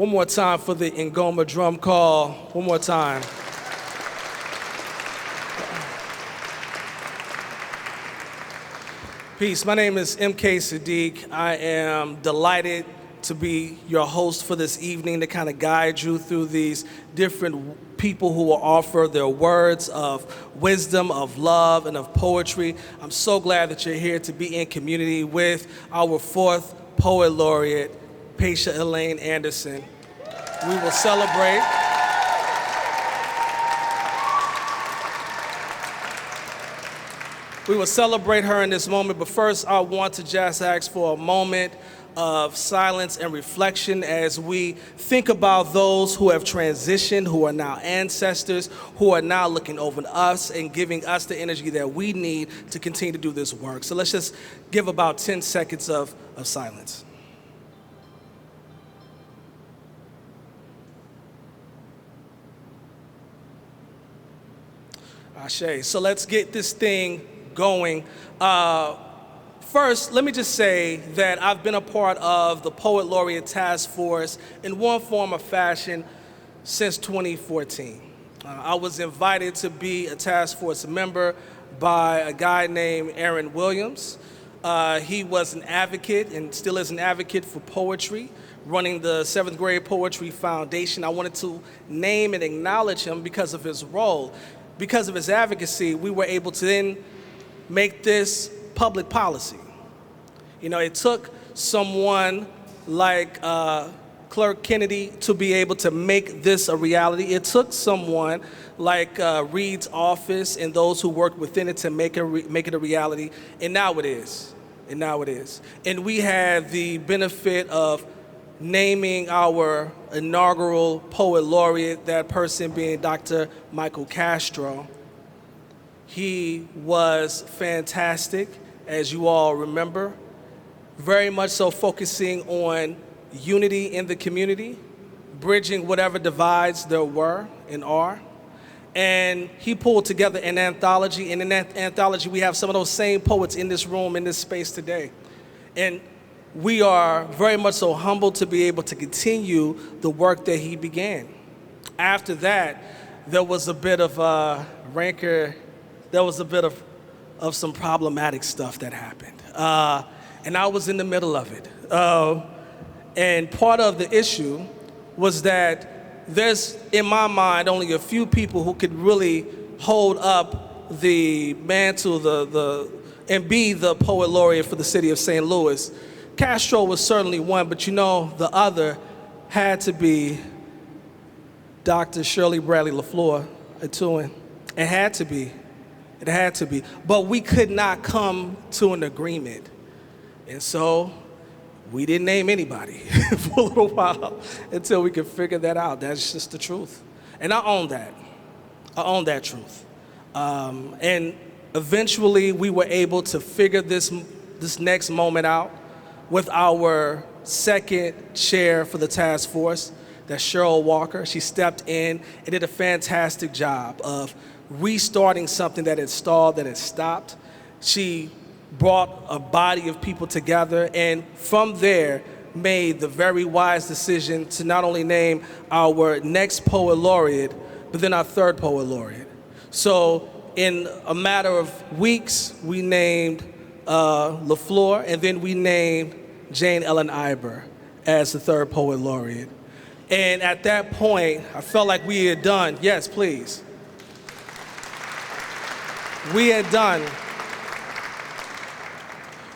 One more time for the Ngoma drum call. One more time. Peace. My name is MK Sadiq. I am delighted to be your host for this evening to kind of guide you through these different people who will offer their words of wisdom, of love, and of poetry. I'm so glad that you're here to be in community with our fourth Poet Laureate, Pacia Elaine Anderson. We will celebrate. We will celebrate her in this moment, but first I want to just ask for a moment of silence and reflection as we think about those who have transitioned, who are now ancestors, who are now looking over us and giving us the energy that we need to continue to do this work. So let's just give about 10 seconds of silence. Ashe. So let's get this thing going. First, let me just say that I've been a part of the Poet Laureate Task Force in one form or fashion since 2014. I was invited to be a task force member by a guy named Aaron Williams. He was an advocate and still is an advocate for poetry, running the 7th Grade Poetry Foundation. I wanted to name and acknowledge him because of his role. Because of his advocacy, we were able to then make this public policy. You know, it took someone like Clerk Kennedy to be able to make this a reality. It took someone like Reed's office and those who worked within it to make it a reality, and now it is. And now it is. And we had the benefit of naming our inaugural Poet Laureate, that person being Dr. Michael Castro. He was fantastic, as you all remember, very much so focusing on unity in the community, bridging whatever divides there were and are. And he pulled together an anthology, and in that anthology we have some of those same poets in this room, in this space today. And we are very much so humbled to be able to continue the work that he began. After that, there was a bit of rancor. There was a bit of some problematic stuff that happened. And I was in the middle of it. And part of the issue was that there's, in my mind, only a few people who could really hold up the mantle and be the Poet Laureate for the city of St. Louis. Castro was certainly one, but you know, the other had to be Dr. Shirley Bradley LaFleur Atuin. It had to be. It had to be. But we could not come to an agreement. And so we didn't name anybody for a little while until we could figure that out. That's just the truth. And I own that. I own that truth. And eventually we were able to figure this next moment out with our second chair for the task force, that's Cheryl Walker. She stepped in and did a fantastic job of restarting something that had stalled, that had stopped. She brought a body of people together, and from there made the very wise decision to not only name our next Poet Laureate, but then our third Poet Laureate. So in a matter of weeks, we named LaFleur, and then we named Jane Ellen Iber as the third Poet Laureate. And at that point, I felt like we had done, yes, please. We had done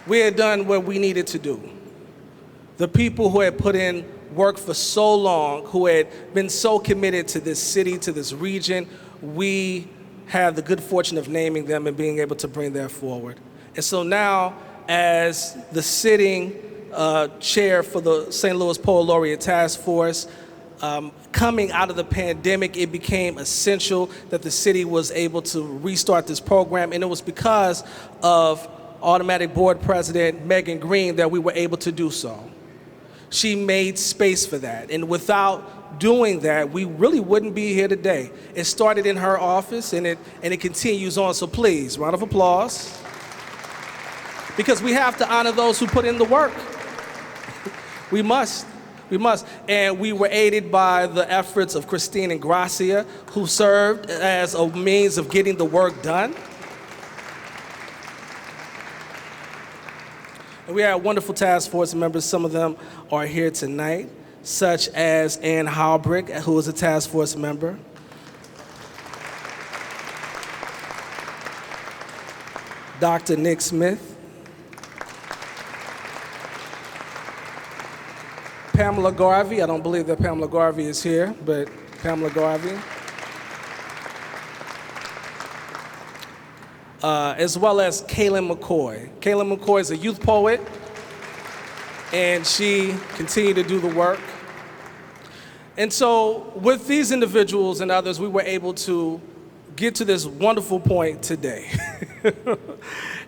what we needed to do. The people who had put in work for so long, who had been so committed to this city, to this region, we had the good fortune of naming them and being able to bring that forward. And so now, as the sitting chair for the St. Louis Poet Laureate Task Force, coming out of the pandemic, it became essential that the city was able to restart this program, and it was because of Automatic Board President Megan Green that we were able to do so. She made space for that, and without doing that, we really wouldn't be here today. It started in her office, and it continues on, so please, round of applause. Because we have to honor those who put in the work. We must. We must. And we were aided by the efforts of Christine and Gracia, who served as a means of getting the work done. And we had wonderful task force members. Some of them are here tonight, such as Ann Halbrick, who is a task force member. Dr. Nick Smith. Pamela Garvey. I don't believe that Pamela Garvey is here, but Pamela Garvey. As well as Kaylin McCoy. Kaylin McCoy is a youth poet, and she continued to do the work. And so with these individuals and others, we were able to get to this wonderful point today.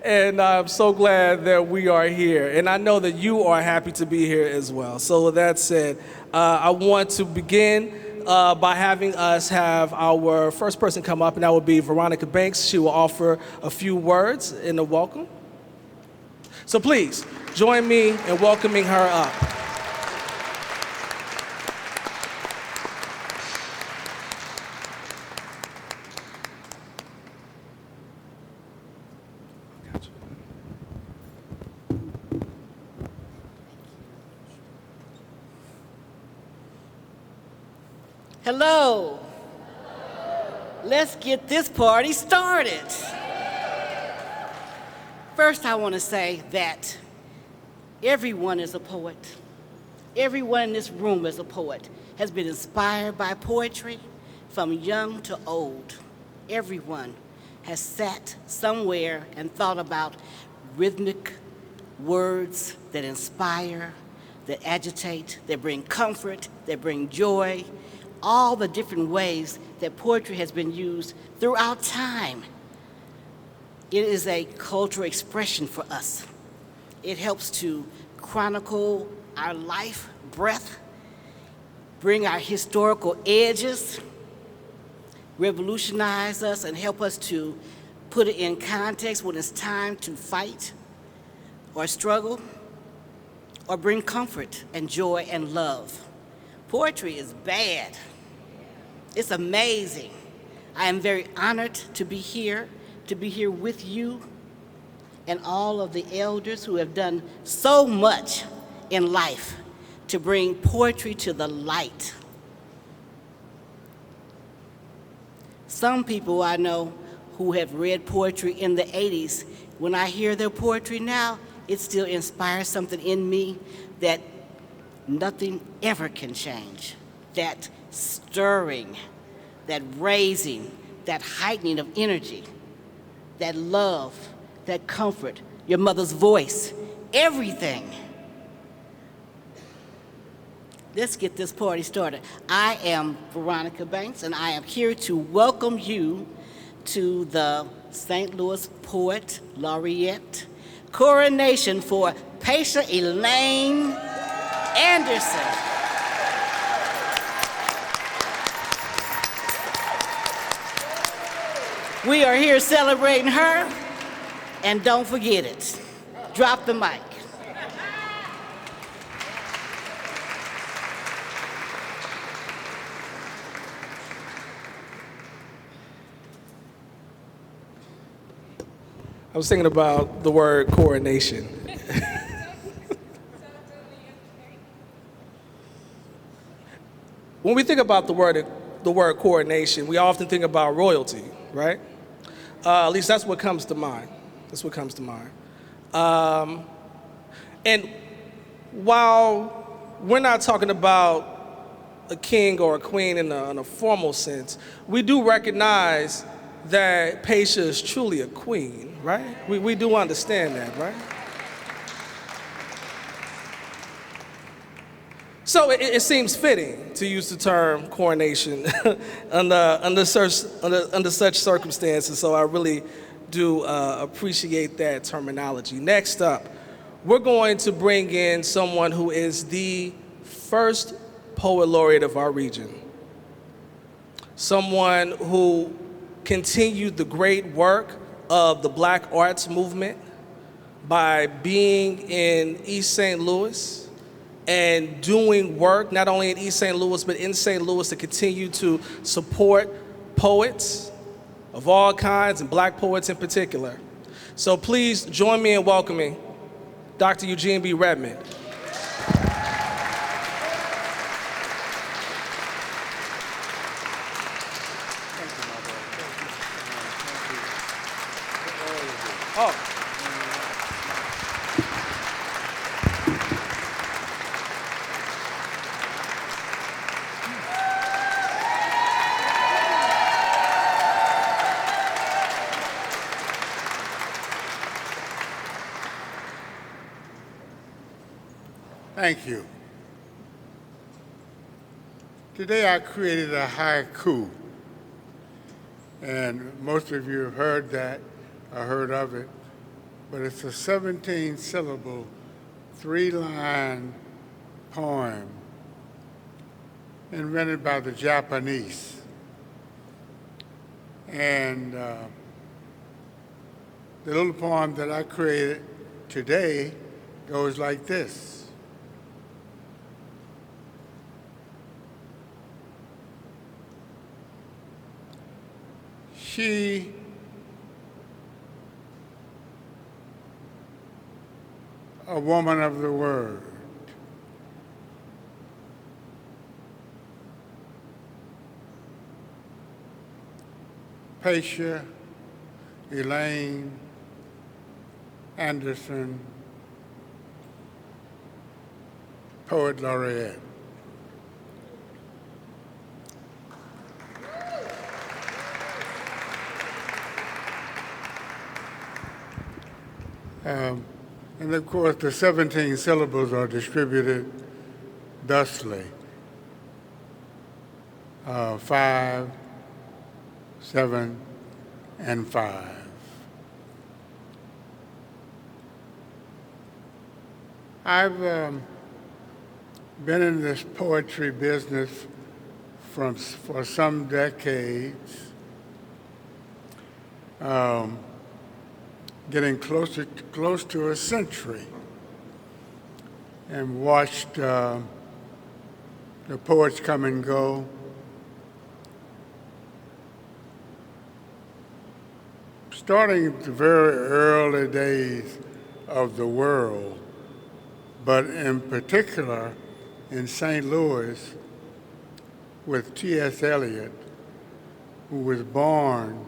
And I'm so glad that we are here. And I know that you are happy to be here as well. So with that said, I want to begin by having us have our first person come up, and that will be Veronica Banks. She will offer a few words in the welcome. So please, join me in welcoming her up. Hello. Let's get this party started. First, I want to say that everyone is a poet. Everyone in this room is a poet, has been inspired by poetry from young to old. Everyone has sat somewhere and thought about rhythmic words that inspire, that agitate, that bring comfort, that bring joy, all the different ways that poetry has been used throughout time. It is a cultural expression for us. It helps to chronicle our life, breath, bring our historical edges, revolutionize us, and help us to put it in context when it's time to fight or struggle or bring comfort and joy and love. Poetry is bad. It's amazing. I am very honored to be here with you and all of the elders who have done so much in life to bring poetry to the light. Some people I know who have read poetry in the 80s, when I hear their poetry now, it still inspires something in me that nothing ever can change. That stirring, that raising, that heightening of energy, that love, that comfort, your mother's voice, everything. Let's get this party started. I am Veronica Banks, and I am here to welcome you to the St. Louis Poet Laureate coronation for Pacia Elaine Anderson. We are here celebrating her, and don't forget it. Drop the mic. I was thinking about the word coronation. When we think about the word coronation, we often think about royalty, right? At least that's what comes to mind. That's what comes to mind. And while we're not talking about a king or a queen in a formal sense, we do recognize that Pacia is truly a queen, right? We do understand that, right? So it seems fitting to use the term coronation under such circumstances, so I really do appreciate that terminology. Next up, we're going to bring in someone who is the first poet laureate of our region, someone who continued the great work of the Black arts movement by being in East St. Louis and doing work not only in East St. Louis, but in St. Louis to continue to support poets of all kinds and black poets in particular. So please join me in welcoming Dr. Eugene B. Redmond. Thank you. Today I created a haiku, and most of you have heard that or heard of it, but it's a 17-syllable, 3-line poem invented by the Japanese. And the little poem that I created today goes like this. She a woman of the word. Pacia, Elaine, Anderson, Poet Laureate. And of course, the 17 syllables are distributed thusly. 5, 7, and 5. I've been in this poetry business for some decades. Getting close to a century, and watched the poets come and go. Starting at the very early days of the world, but in particular in St. Louis with T.S. Eliot, who was born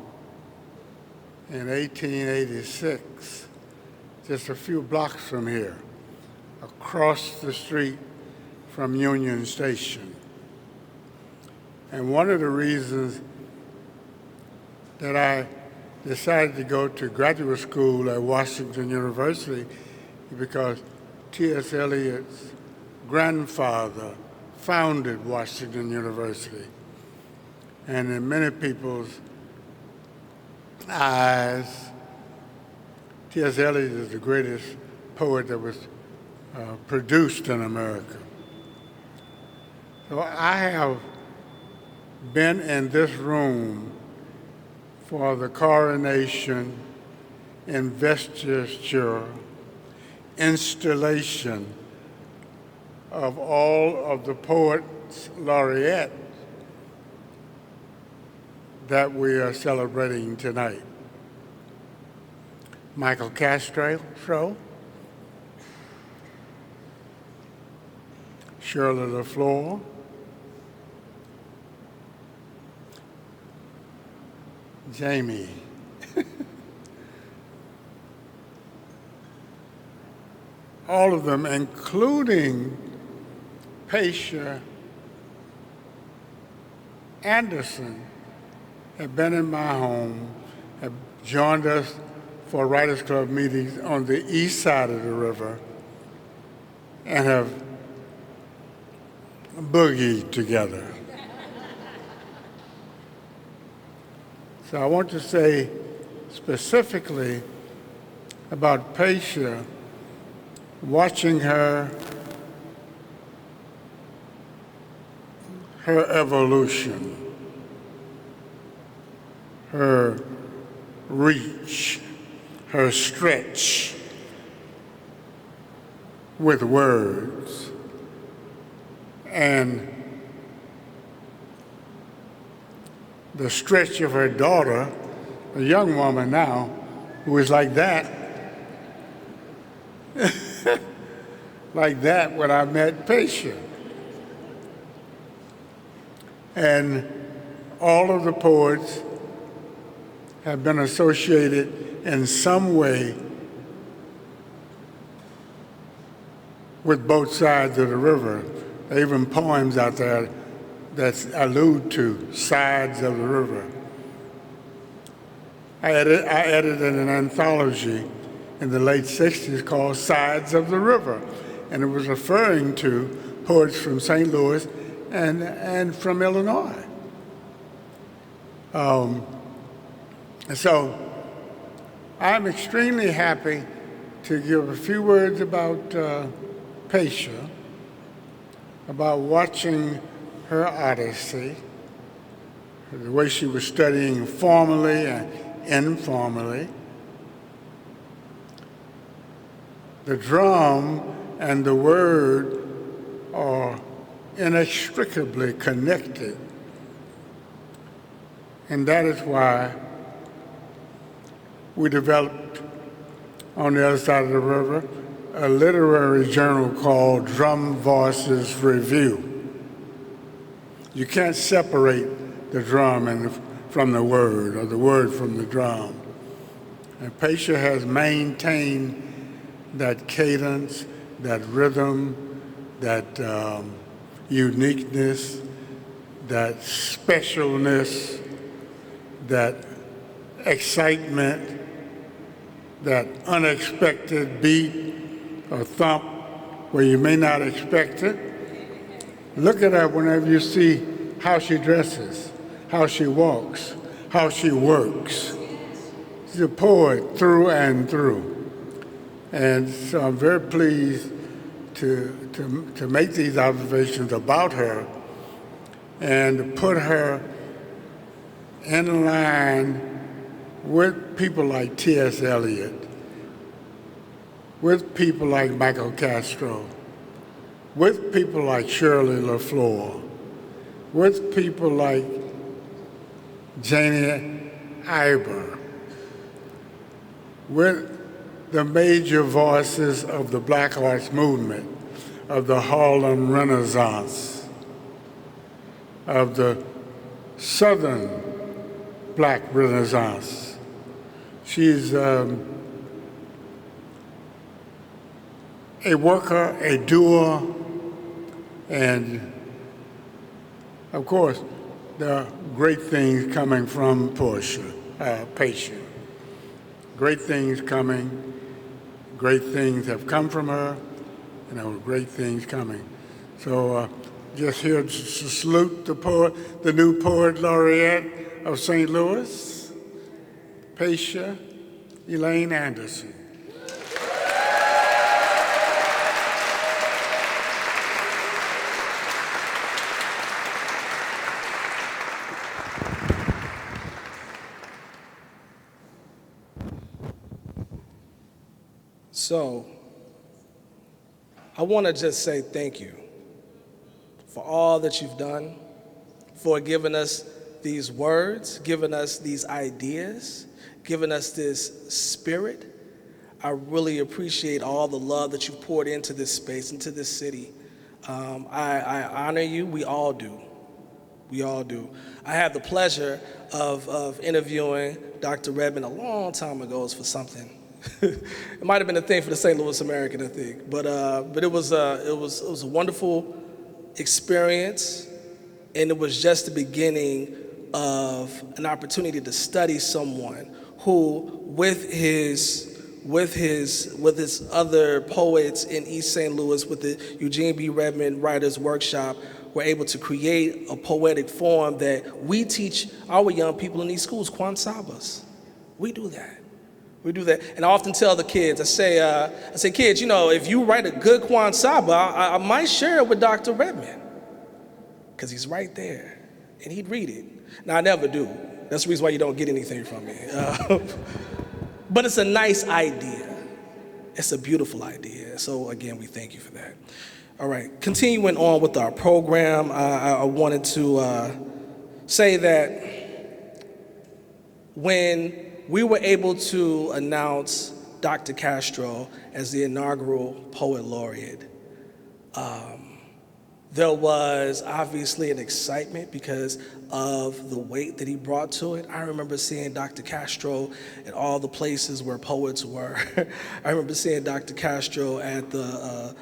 in 1886, just a few blocks from here, across the street from Union Station. And one of the reasons that I decided to go to graduate school at Washington University is because T.S. Eliot's grandfather founded Washington University. And in many people's eyes, T.S. Eliot is the greatest poet that was produced in America. So I have been in this room for the coronation, investiture, installation of all of the poets laureate that we are celebrating tonight. Michael Castro, Shirley LaFleur, Jamie, all of them, including Pacia Anderson, have been in my home, have joined us for Writers Club meetings on the east side of the river, and have boogied together. So I want to say specifically about Pacia, watching her evolution, her reach, her stretch with words, And the stretch of her daughter, a young woman now, who is like that, like that when I met Pacia. And all of the poets have been associated in some way with both sides of the river. There are even poems out there that allude to sides of the river. I edited an anthology in the late 60s called Sides of the River, and it was referring to poets from St. Louis and from Illinois. So I'm extremely happy to give a few words about Pacia, about watching her odyssey, the way she was studying formally and informally. The drum and the word are inextricably connected. And that is why we developed on the other side of the river a literary journal called Drum Voices Review. You can't separate the drum from the word, or the word from the drum. And Pacia has maintained that cadence, that rhythm, that uniqueness, that specialness, that excitement, that unexpected beat or thump where you may not expect it. Look at her whenever you see how she dresses, how she walks, how she works. She's a poet through and through. And so I'm very pleased to make these observations about her and to put her in line with people like T.S. Eliot, with people like Michael Castro, with people like Shirley LaFleur, with people like Janie Iber, with the major voices of the Black Arts Movement, of the Harlem Renaissance, of the Southern Black Renaissance. She's a worker, a doer, and of course, there are great things coming from Pacia. Great things coming, great things have come from her, and there were great things coming. So just here to salute the poet, the new poet laureate of St. Louis, Pacia Elaine Anderson. So, I want to just say thank you for all that you've done, for giving us these words, giving us these ideas, giving us this spirit. I really appreciate all the love that you've poured into this space, into this city. I honor you. We all do. We all do. I had the pleasure of interviewing Dr. Redmond a long time ago for something. It might have been a thing for the St. Louis American, I think, but it was a wonderful experience, and it was just the beginning of an opportunity to study someone who, with his other poets in East St. Louis, with the Eugene B. Redmond Writers Workshop, were able to create a poetic form that we teach our young people in these schools, Kwansabas. We do that. We do that. And I often tell the kids, I say, kids, if you write a good Kwansaba, I might share it with Dr. Redmond, because he's right there, and he'd read it. Now, I never do. That's the reason why you don't get anything from me. But it's a nice idea. It's a beautiful idea. So, again, we thank you for that. All right, continuing on with our program, I wanted to say that when we were able to announce Dr. Castro as the inaugural Poet Laureate, there was obviously an excitement because of the weight that he brought to it. I remember seeing Dr. Castro at all the places where poets were. I remember seeing Dr. Castro at the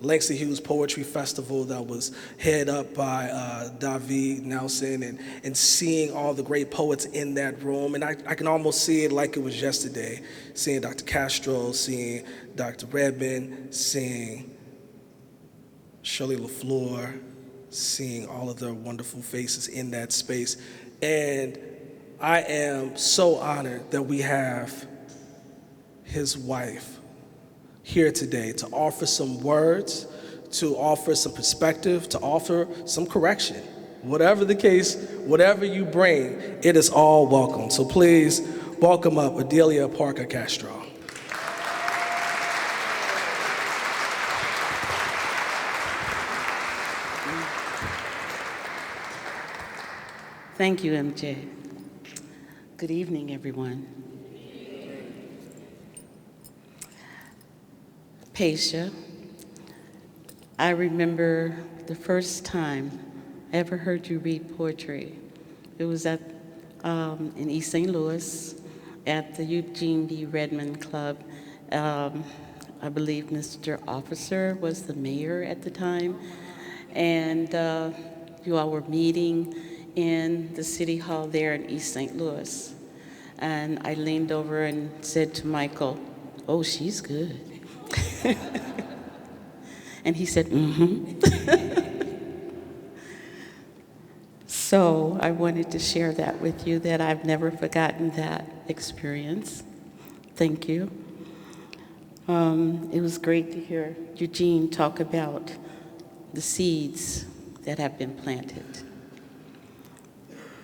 Langston Hughes Poetry Festival that was head up by David Nelson, and seeing all the great poets in that room. And I can almost see it like it was yesterday, seeing Dr. Castro, seeing Dr. Redmond, seeing Shirley LaFleur, seeing all of their wonderful faces in that space. And I am so honored that we have his wife here today to offer some words, to offer some perspective, to offer some correction. Whatever the case, whatever you bring, it is all welcome. So please welcome up Adelia Parker Castro. Thank you, MJ. Good evening, everyone. Pacia, I remember the first time I ever heard you read poetry. It was in East St. Louis at the Eugene B. Redmond Club. I believe Mr. Officer was the mayor at the time, and you all were meeting in the city hall there in East St. Louis. And I leaned over and said to Michael, "Oh, she's good." And he said, "Mm-hmm." So I wanted to share that with you, that I've never forgotten that experience. Thank you. It was great to hear Eugene talk about the seeds that have been planted.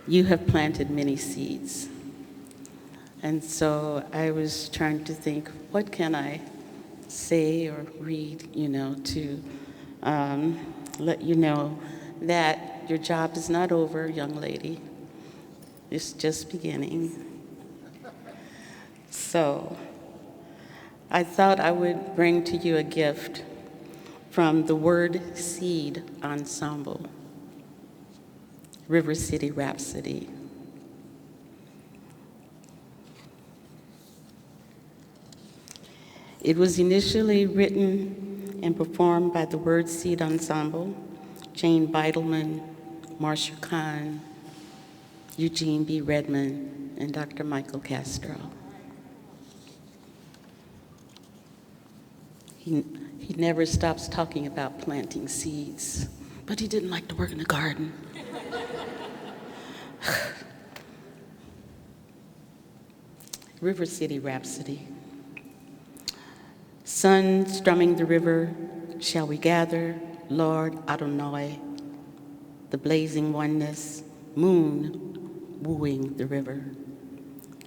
You have planted many seeds. And so I was trying to think, what can I say or read, to let you know that your job is not over, young lady. It's just beginning. So I thought I would bring to you a gift from the Word Seed Ensemble, River City Rhapsody. It was initially written and performed by the Word Seed Ensemble, Jane Beidelman, Marcia Kahn, Eugene B. Redmond, and Dr. Michael Castro. He never stops talking about planting seeds, but he didn't like to work in the garden. River City Rhapsody. Sun strumming the river, shall we gather, Lord Adonai, the blazing oneness, moon wooing the river.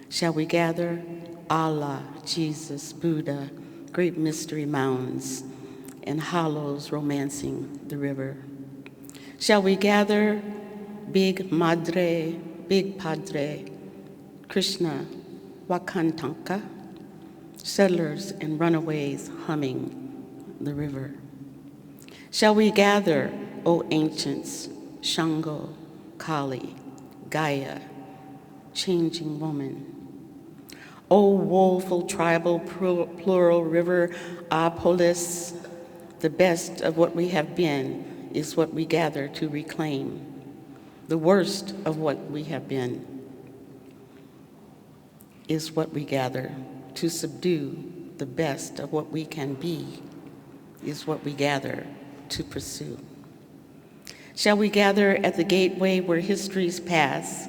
Shall we gather, Allah, Jesus, Buddha, great mystery mounds, and hollows romancing the river. Shall we gather, Big Madre, Big Padre, Krishna, Wakantanka, settlers and runaways humming the river. Shall we gather, O ancients, Shango, Kali, Gaia, changing woman. O woeful tribal plural river, Apolis, the best of what we have been is what we gather to reclaim. The worst of what we have been is what we gather to subdue. The best of what we can be is what we gather to pursue. Shall we gather at the gateway where histories pass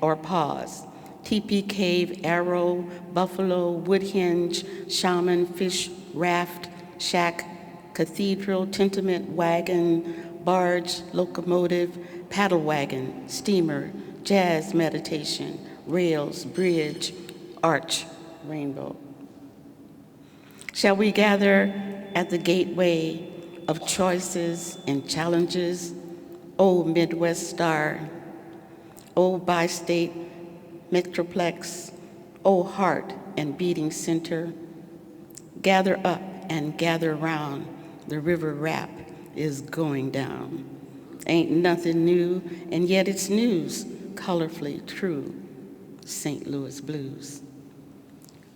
or pause? Teepee, cave, arrow, buffalo, wood hinge, shaman, fish, raft, shack, cathedral, tenement, wagon, barge, locomotive, paddle wagon, steamer, jazz meditation, rails, bridge, arch, rainbow. Shall we gather at the gateway of choices and challenges, O Midwest Star, O Bi-State Metroplex, O heart and beating center, gather up and gather round, the river rap is going down. Ain't nothing new, and yet it's news, colorfully true, St. Louis blues.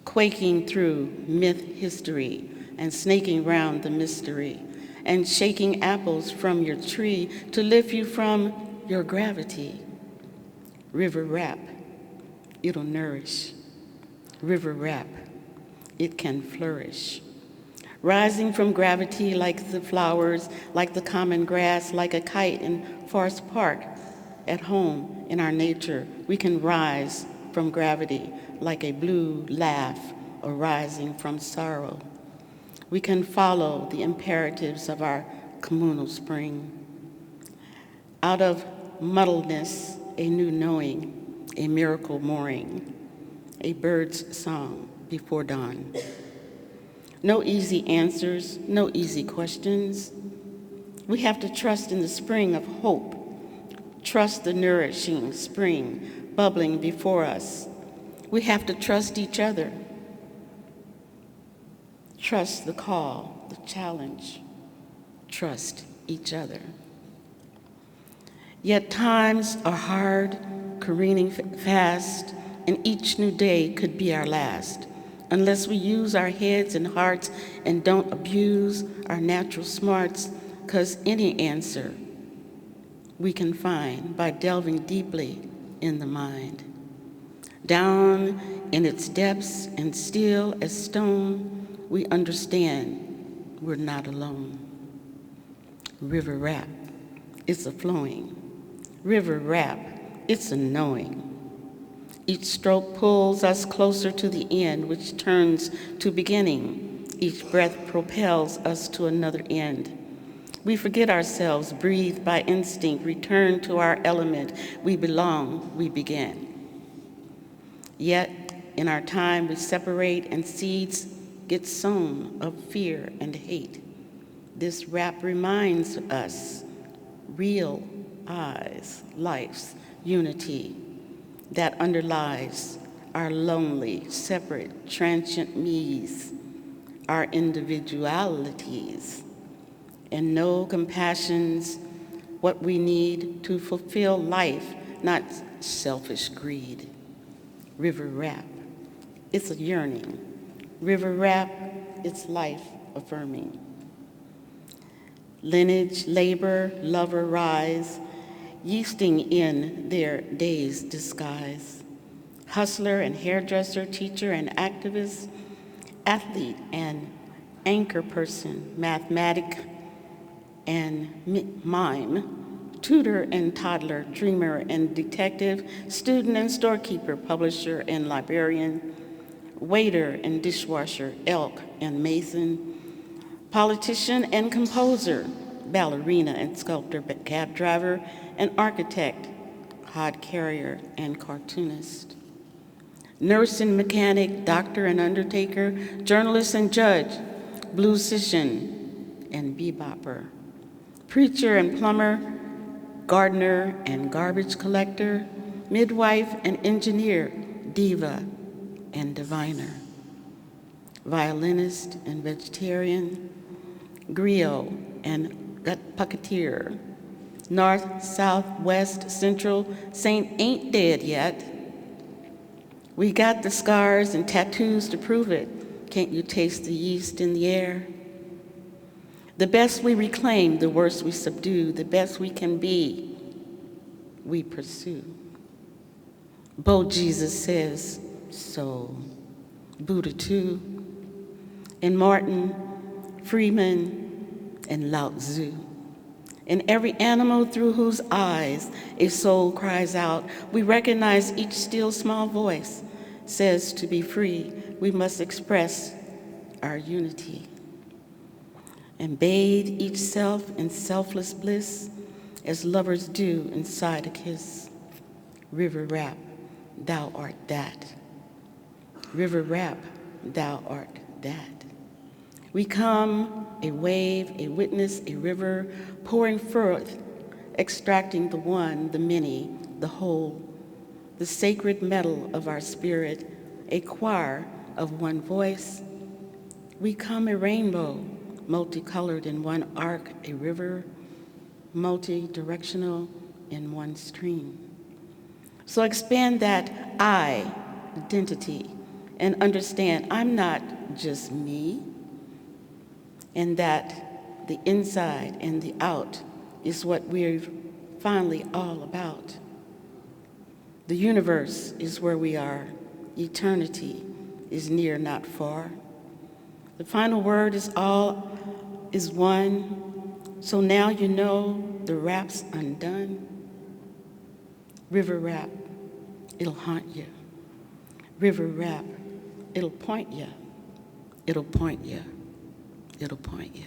Quaking through myth history and snaking round the mystery and shaking apples from your tree to lift you from your gravity. River rap, it'll nourish. River rap, it can flourish. Rising from gravity like the flowers, like the common grass, like a kite in Forest Park. At home in our nature, we can rise from gravity like a blue laugh arising from sorrow. We can follow the imperatives of our communal spring. Out of muddledness, a new knowing, a miracle mooring, a bird's song before dawn. No easy answers, no easy questions. We have to trust in the spring of hope, trust the nourishing spring bubbling before us. We have to trust each other, trust the call, the challenge, trust each other. Yet times are hard, careening fast, and each new day could be our last. Unless we use our heads and hearts and don't abuse our natural smarts, 'cause any answer we can find by delving deeply in the mind. Down in its depths and still as stone, we understand we're not alone. River rap, it's a flowing. River rap, it's a knowing. Each stroke pulls us closer to the end, which turns to beginning. Each breath propels us to another end. We forget ourselves, breathe by instinct, return to our element. We belong, we begin. Yet, in our time, we separate and seeds get sown of fear and hate. This rap reminds us, real eyes, life's unity that underlies our lonely, separate, transient me's, our individualities, and no compassion's what we need to fulfill life, not selfish greed. River rap, it's a yearning. River rap, it's life affirming. Lineage, labor, lover rise, yeasting in their day's disguise. Hustler and hairdresser, teacher and activist, athlete and anchor person, mathematic and mime, tutor and toddler, dreamer and detective, student and storekeeper, publisher and librarian, waiter and dishwasher, elk and mason, politician and composer, ballerina and sculptor, cab driver and architect, hod carrier and cartoonist, nurse and mechanic, doctor and undertaker, journalist and judge, bluesician and bebopper, preacher and plumber, gardener and garbage collector, midwife and engineer, diva and diviner, violinist and vegetarian, griot and puppeteer, north, south, west, central, saint ain't dead yet. We got the scars and tattoos to prove it. Can't you taste the yeast in the air? The best we reclaim, the worst we subdue, the best we can be, we pursue. Bo Jesus says so, Buddha too, and Martin, Freeman, and Lao Tzu. In every animal through whose eyes a soul cries out, we recognize each still small voice says to be free, we must express our unity and bathe each self in selfless bliss as lovers do inside a kiss. River rap, thou art that. River rap, thou art that. We come a wave, a witness, a river, pouring forth, extracting the one, the many, the whole, the sacred metal of our spirit, a choir of one voice. We come a rainbow, multicolored in one arc, a river, multi-directional in one stream. So expand that I identity and understand I'm not just me, and that the inside and the out is what we're finally all about. The universe is where we are. Eternity is near, not far. The final word is all is one. So now you know the rap's undone. River rap, it'll haunt you. River rap, it'll point you. It'll point you. It'll point you.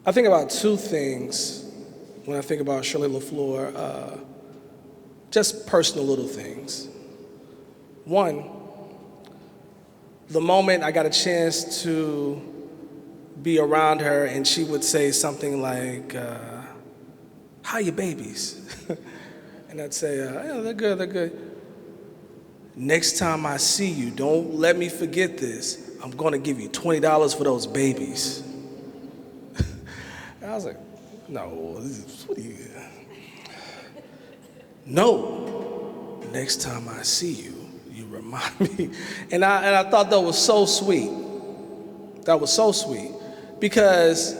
I think about two things when I think about Shirley LaFleur, just personal little things. One, the moment I got a chance to be around her and she would say something like, how are your babies? And I'd say, yeah, they're good, they're good. Next time I see you, don't let me forget this. I'm gonna give you $20 for those babies. I was like, no, what are you? No, next time I see you, you remind me. And I thought that was so sweet. That was so sweet. Because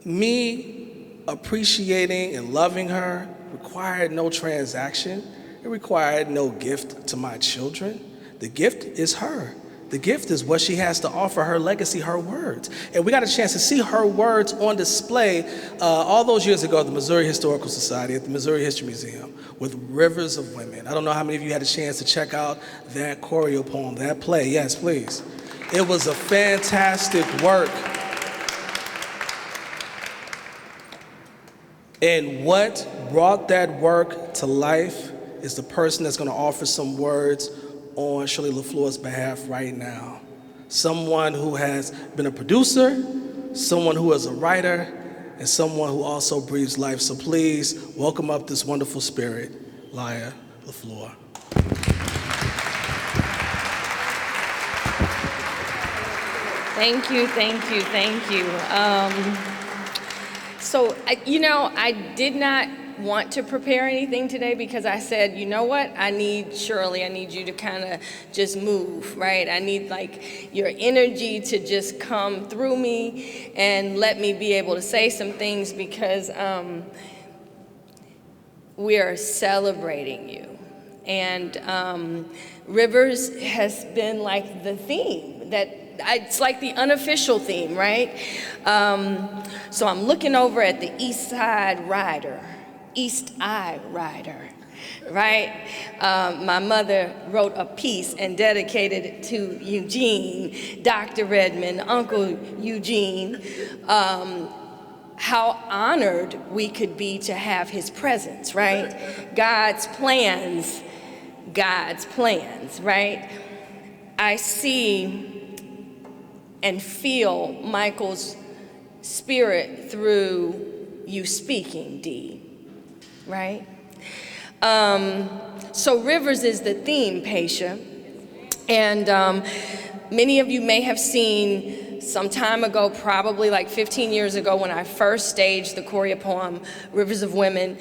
me appreciating and loving her required no transaction. It required no gift to my children. The gift is her. The gift is what she has to offer, her legacy, her words. And we got a chance to see her words on display all those years ago at the Missouri Historical Society, at the Missouri History Museum, with Rivers of Women. I don't know how many of you had a chance to check out that choreo poem, that play. Yes, please. It was a fantastic work. And what brought that work to life is the person that's going to offer some words on Shirley LaFleur's behalf right now. Someone who has been a producer, someone who is a writer, and someone who also breathes life. So please welcome up this wonderful spirit, Laureate LaFleur. Thank you, thank you, thank you. I did not want to prepare anything today because I said, you know what, I need you to kind of just move, right? I need like your energy to just come through me and let me be able to say some things because we are celebrating you. And Rivers has been like the theme it's like the unofficial theme, right? So I'm looking over at the East Side Rider, East Eye Rider, right? My mother wrote a piece and dedicated it to Eugene, Dr. Redmond, Uncle Eugene, how honored we could be to have his presence, right? God's plans, right? I see and feel Michael's spirit through you speaking, Dee, right? So Rivers is the theme, Pacia. And many of you may have seen some time ago, probably like 15 years ago, when I first staged the choreo poem, Rivers of Women.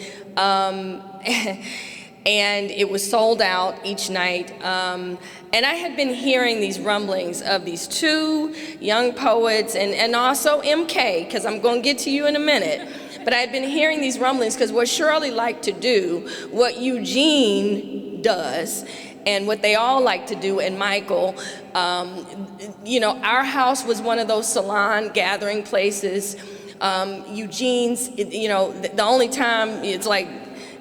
And it was sold out each night. And I had been hearing these rumblings of these two young poets and also MK, because I'm going to get to you in a minute. But I had been hearing these rumblings because what Shirley liked to do, what Eugene does, and what they all like to do, and Michael, you know, our house was one of those salon gathering places. Eugene's, you know, the only time it's like,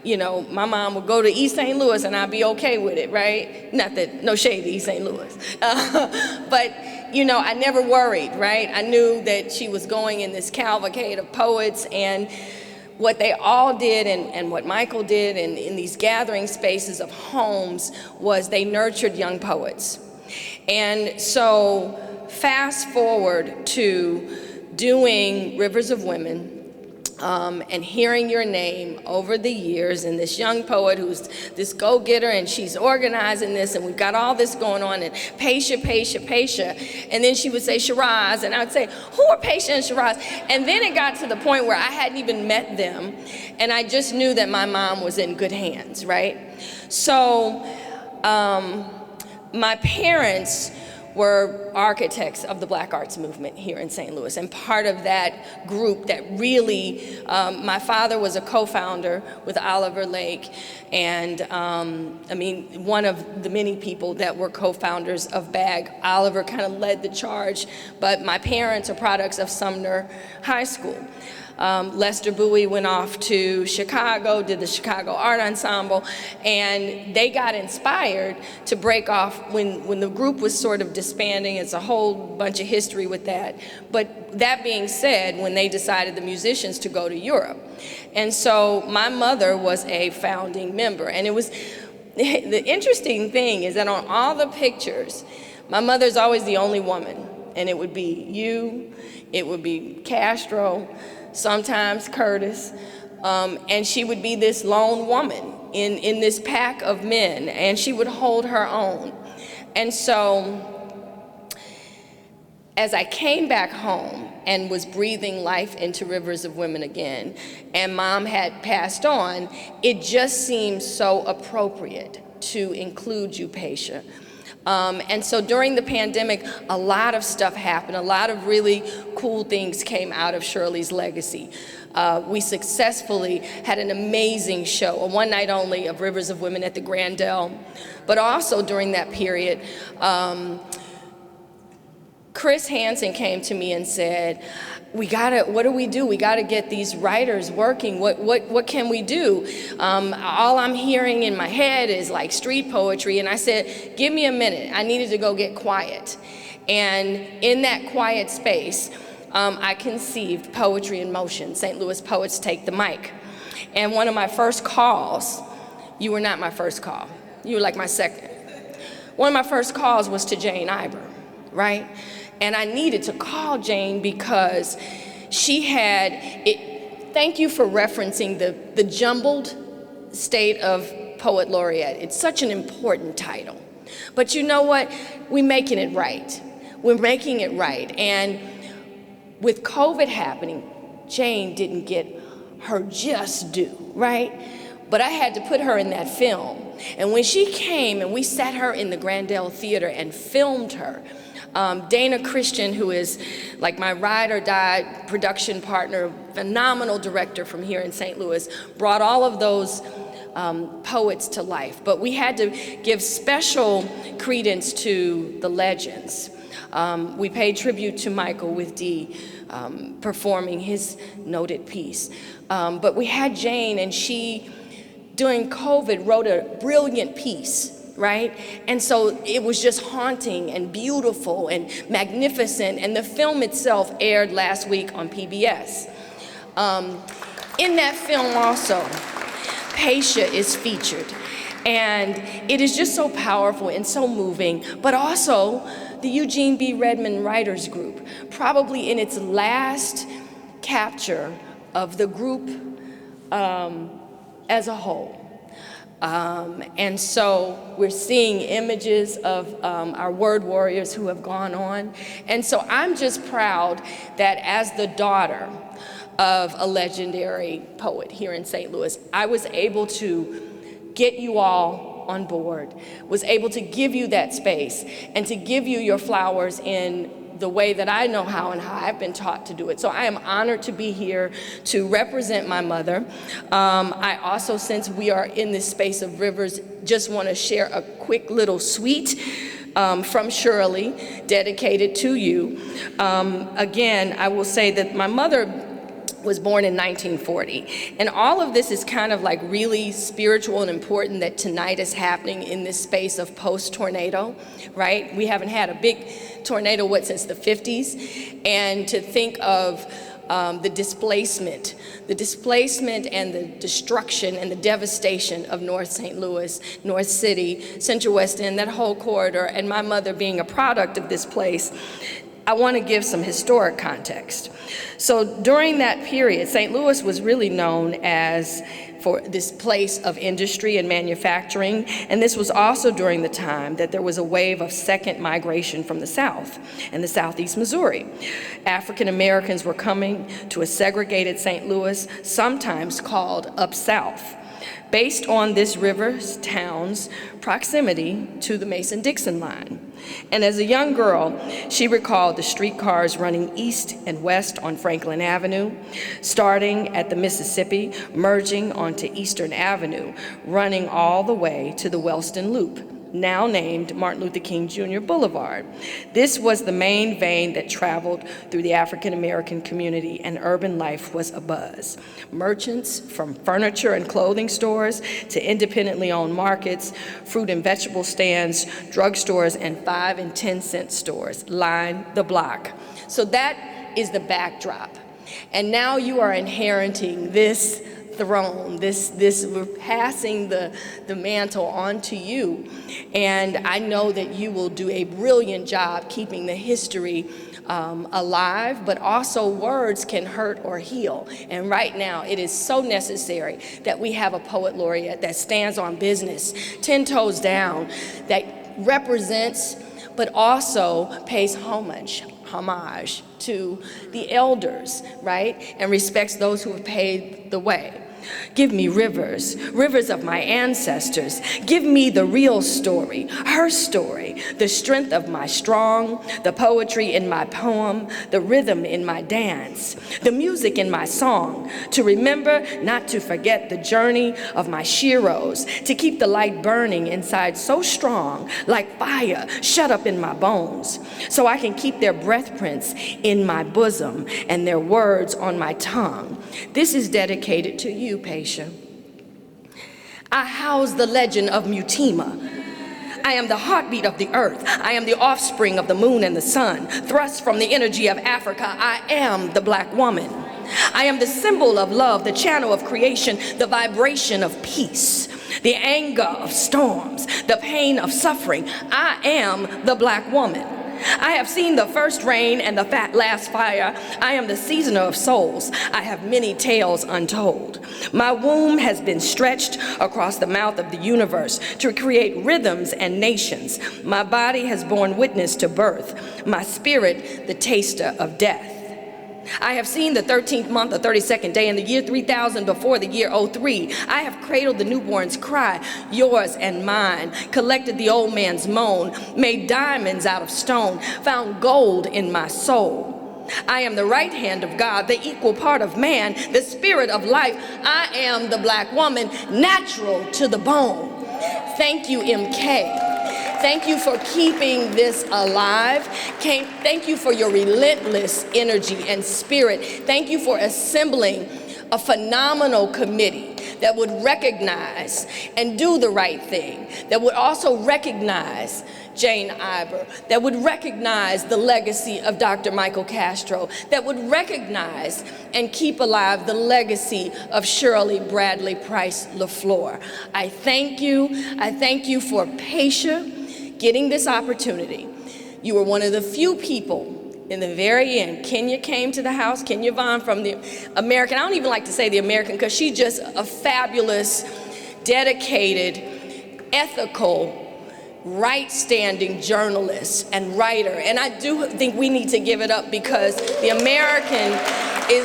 you know, my mom would go to East St. Louis and I'd be okay with it, right? Not that, no shade to East St. Louis. But, you know, I never worried, right? I knew that she was going in this cavalcade of poets, and what they all did and what Michael did in these gathering spaces of homes was they nurtured young poets. And so fast forward to doing Rivers of Women, and hearing your name over the years, and this young poet who's this go-getter, and she's organizing this, and we've got all this going on, and Pacia, and then she would say Shiraz, and I would say, who are Pacia and Shiraz? And then it got to the point where I hadn't even met them, and I just knew that my mom was in good hands, right? So my parents were architects of the Black Arts Movement here in St. Louis, and part of that group that really, my father was a co-founder with Oliver Lake, and I mean, one of the many people that were co-founders of BAG. Oliver kind of led the charge, but my parents are products of Sumner High School. Lester Bowie went off to Chicago, did the Chicago Art Ensemble, and they got inspired to break off when the group was sort of disbanding. It's a whole bunch of history with that. But that being said, when they decided, the musicians, to go to Europe. And so my mother was a founding member, and it was, the interesting thing is that on all the pictures, my mother's always the only woman, and it would be you, it would be Castro, sometimes Curtis, and she would be this lone woman in this pack of men, and she would hold her own. And so as I came back home and was breathing life into Rivers of Women again, and Mom had passed on, it just seemed so appropriate to include you, Pacia. And so during the pandemic, a lot of stuff happened. A lot of really cool things came out of Shirley's legacy. We successfully had an amazing show, a one night only, of Rivers of Women at the Grandel. But also during that period, Chris Hansen came to me and said, what do we do? We gotta get these writers working. What can we do? All I'm hearing in my head is like street poetry. And I said, give me a minute. I needed to go get quiet. And in that quiet space, I conceived Poetry in Motion, St. Louis Poets Take the Mic. And one of my first calls, you were not my first call. You were like my second. One of my first calls was to Jane Iber, right? And I needed to call Jane because she had it. Thank you for referencing the jumbled state of Poet Laureate. It's such an important title. But you know what? We're making it right. We're making it right. And with COVID happening, Jane didn't get her just due, right? But I had to put her in that film. And when she came and we sat her in the Grandel Theater and filmed her, Dana Christian, who is like my ride or die production partner, phenomenal director from here in St. Louis, brought all of those poets to life. But we had to give special credence to the legends. We paid tribute to Michael with Dee performing his noted piece. But we had Jane, and she, during COVID, wrote a brilliant piece, right? And so it was just haunting and beautiful and magnificent, and the film itself aired last week on PBS. In that film also, Pacia is featured, and it is just so powerful and so moving, but also the Eugene B. Redmond Writers Group, probably in its last capture of the group as a whole. And so we're seeing images of our word warriors who have gone on. And so I'm just proud that as the daughter of a legendary poet here in St. Louis, I was able to get you all on board, was able to give you that space and to give you your flowers in the way that I know how and how I've been taught to do it. So I am honored to be here to represent my mother. I also, since we are in this space of rivers, just want to share a quick little suite from Shirley, dedicated to you. Again, I will say that my mother was born in 1940. And all of this is kind of like really spiritual and important that tonight is happening in this space of post-tornado, right? We haven't had a big tornado, since the 50s? And to think of the displacement and the destruction and the devastation of North St. Louis, North City, Central West End, that whole corridor, and my mother being a product of this place, I want to give some historic context. So during that period, St. Louis was really known as for this place of industry and manufacturing, and this was also during the time that there was a wave of second migration from the South and the Southeast Missouri. African Americans were coming to a segregated St. Louis, sometimes called Up South, based on this river's town's proximity to the Mason-Dixon line. And as a young girl, she recalled the streetcars running east and west on Franklin Avenue, starting at the Mississippi, merging onto Eastern Avenue, running all the way to the Wellston Loop, now named Martin Luther King Jr. Boulevard. This was the main vein that traveled through the African American community, and urban life was abuzz. Merchants, from furniture and clothing stores to independently owned markets, fruit and vegetable stands, drugstores, and 5 and 10 cent stores lined the block. So that is the backdrop. And now you are inheriting this throne, we're passing the mantle on to you. And I know that you will do a brilliant job keeping the history alive, but also words can hurt or heal. And right now it is so necessary that we have a poet laureate that stands on business, 10 toes down, that represents but also pays homage to the elders, right? And respects those who have paved the way. Give me rivers, rivers of my ancestors. Give me the real story, her story, the strength of my strong, the poetry in my poem, the rhythm in my dance, the music in my song, to remember not to forget the journey of my sheroes, to keep the light burning inside so strong, like fire shut up in my bones, so I can keep their breath prints in my bosom and their words on my tongue. This is dedicated to you, Pacia. I house the legend of Mutima. I am the heartbeat of the earth. I am the offspring of the moon and the sun. Thrust from the energy of Africa, I am the black woman. I am the symbol of love, the channel of creation, the vibration of peace, the anger of storms, the pain of suffering. I am the black woman. I have seen the first rain and the last fire. I am the seasoner of souls. I have many tales untold. My womb has been stretched across the mouth of the universe to create rhythms and nations. My body has borne witness to birth. My spirit, the taster of death. I have seen the 13th month, the 32nd day, in the year 3000 before the year 03. I have cradled the newborn's cry, yours and mine, collected the old man's moan, made diamonds out of stone, found gold in my soul. I am the right hand of God, the equal part of man, the spirit of life. I am the black woman, natural to the bone. Thank you, MK. Thank you for keeping this alive. Thank you for your relentless energy and spirit. Thank you for assembling a phenomenal committee that would recognize and do the right thing, that would also recognize Jane Iber, that would recognize the legacy of Dr. Michael Castro, that would recognize and keep alive the legacy of Shirley Bradley Price LaFleur. I thank you for Pacia getting this opportunity. You were one of the few people in the very end. Kenya came to the house, Kenya Vaughn from the American, I don't even like to say the American because she's just a fabulous, dedicated, ethical, right-standing journalist and writer. And I do think we need to give it up because the American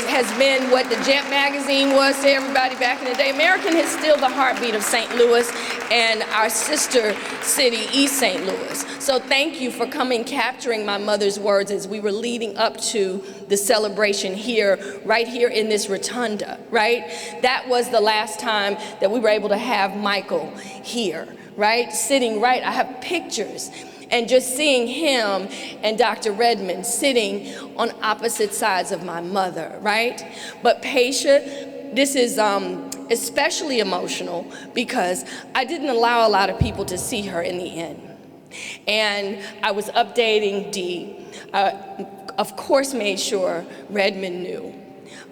has been what the Jet magazine was to everybody back in the day. American is still the heartbeat of St. Louis and our sister city, East St. Louis. So thank you for coming, capturing my mother's words as we were leading up to the celebration here, right here in this rotunda, right? That was the last time that we were able to have Michael here, right? Sitting right, I have pictures. And just seeing him and Dr. Redmond sitting on opposite sides of my mother, right? But Pacia, this is especially emotional because I didn't allow a lot of people to see her in the end. And I was updating Dee, of course made sure Redmond knew.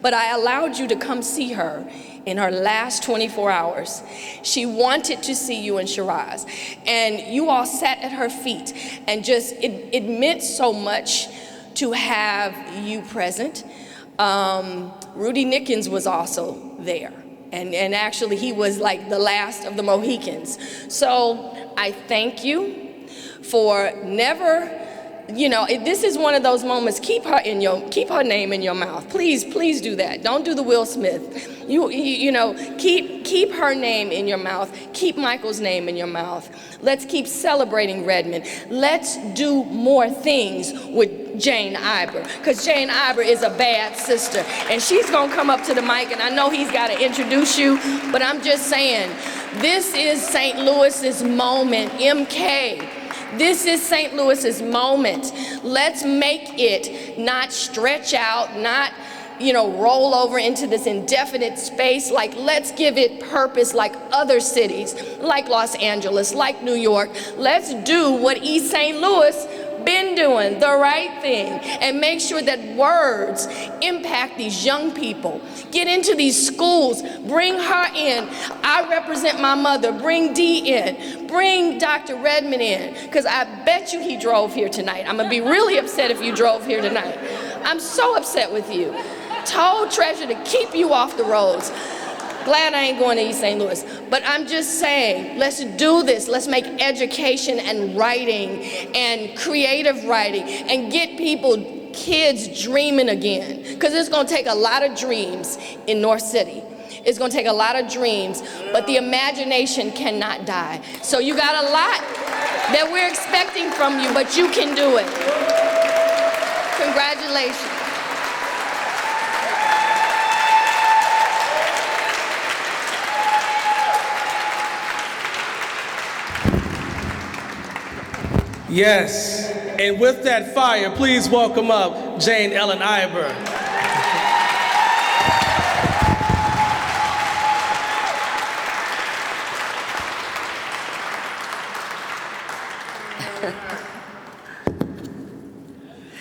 But I allowed you to come see her in her last 24 hours. She wanted to see you and Shiraz. And you all sat at her feet and just, it meant so much to have you present. Rudy Nickens was also there. And actually he was like the last of the Mohicans. So I thank you for never, you know, this is one of those moments, keep her name in your mouth. Please, please do that. Don't do the Will Smith. You know, keep her name in your mouth. Keep Michael's name in your mouth. Let's keep celebrating Redmond. Let's do more things with Jane Iber, because Jane Iber is a bad sister, and she's gonna come up to the mic, and I know he's gotta introduce you, but I'm just saying, this is St. Louis's moment, MK. This is St. Louis's moment. Let's make it not stretch out, not, you know, roll over into this indefinite space. Like, let's give it purpose like other cities, like Los Angeles, like New York. Let's do what East St. Louis been doing, the right thing, and make sure that words impact these young people. Get into these schools, bring her in. I represent my mother, bring Dee in, bring Dr. Redmond in, because I bet you he drove here tonight. I'm gonna be really upset if you drove here tonight. I'm so upset with you. Told Treasure to keep you off the roads. Glad I ain't going to East St. Louis. But I'm just saying, let's do this. Let's make education and writing and creative writing and get people, kids dreaming again. Because it's going to take a lot of dreams in North City. It's going to take a lot of dreams, but the imagination cannot die. So you got a lot that we're expecting from you, but you can do it. Congratulations. Yes, and with that fire, please welcome up Jane Ellen Iber.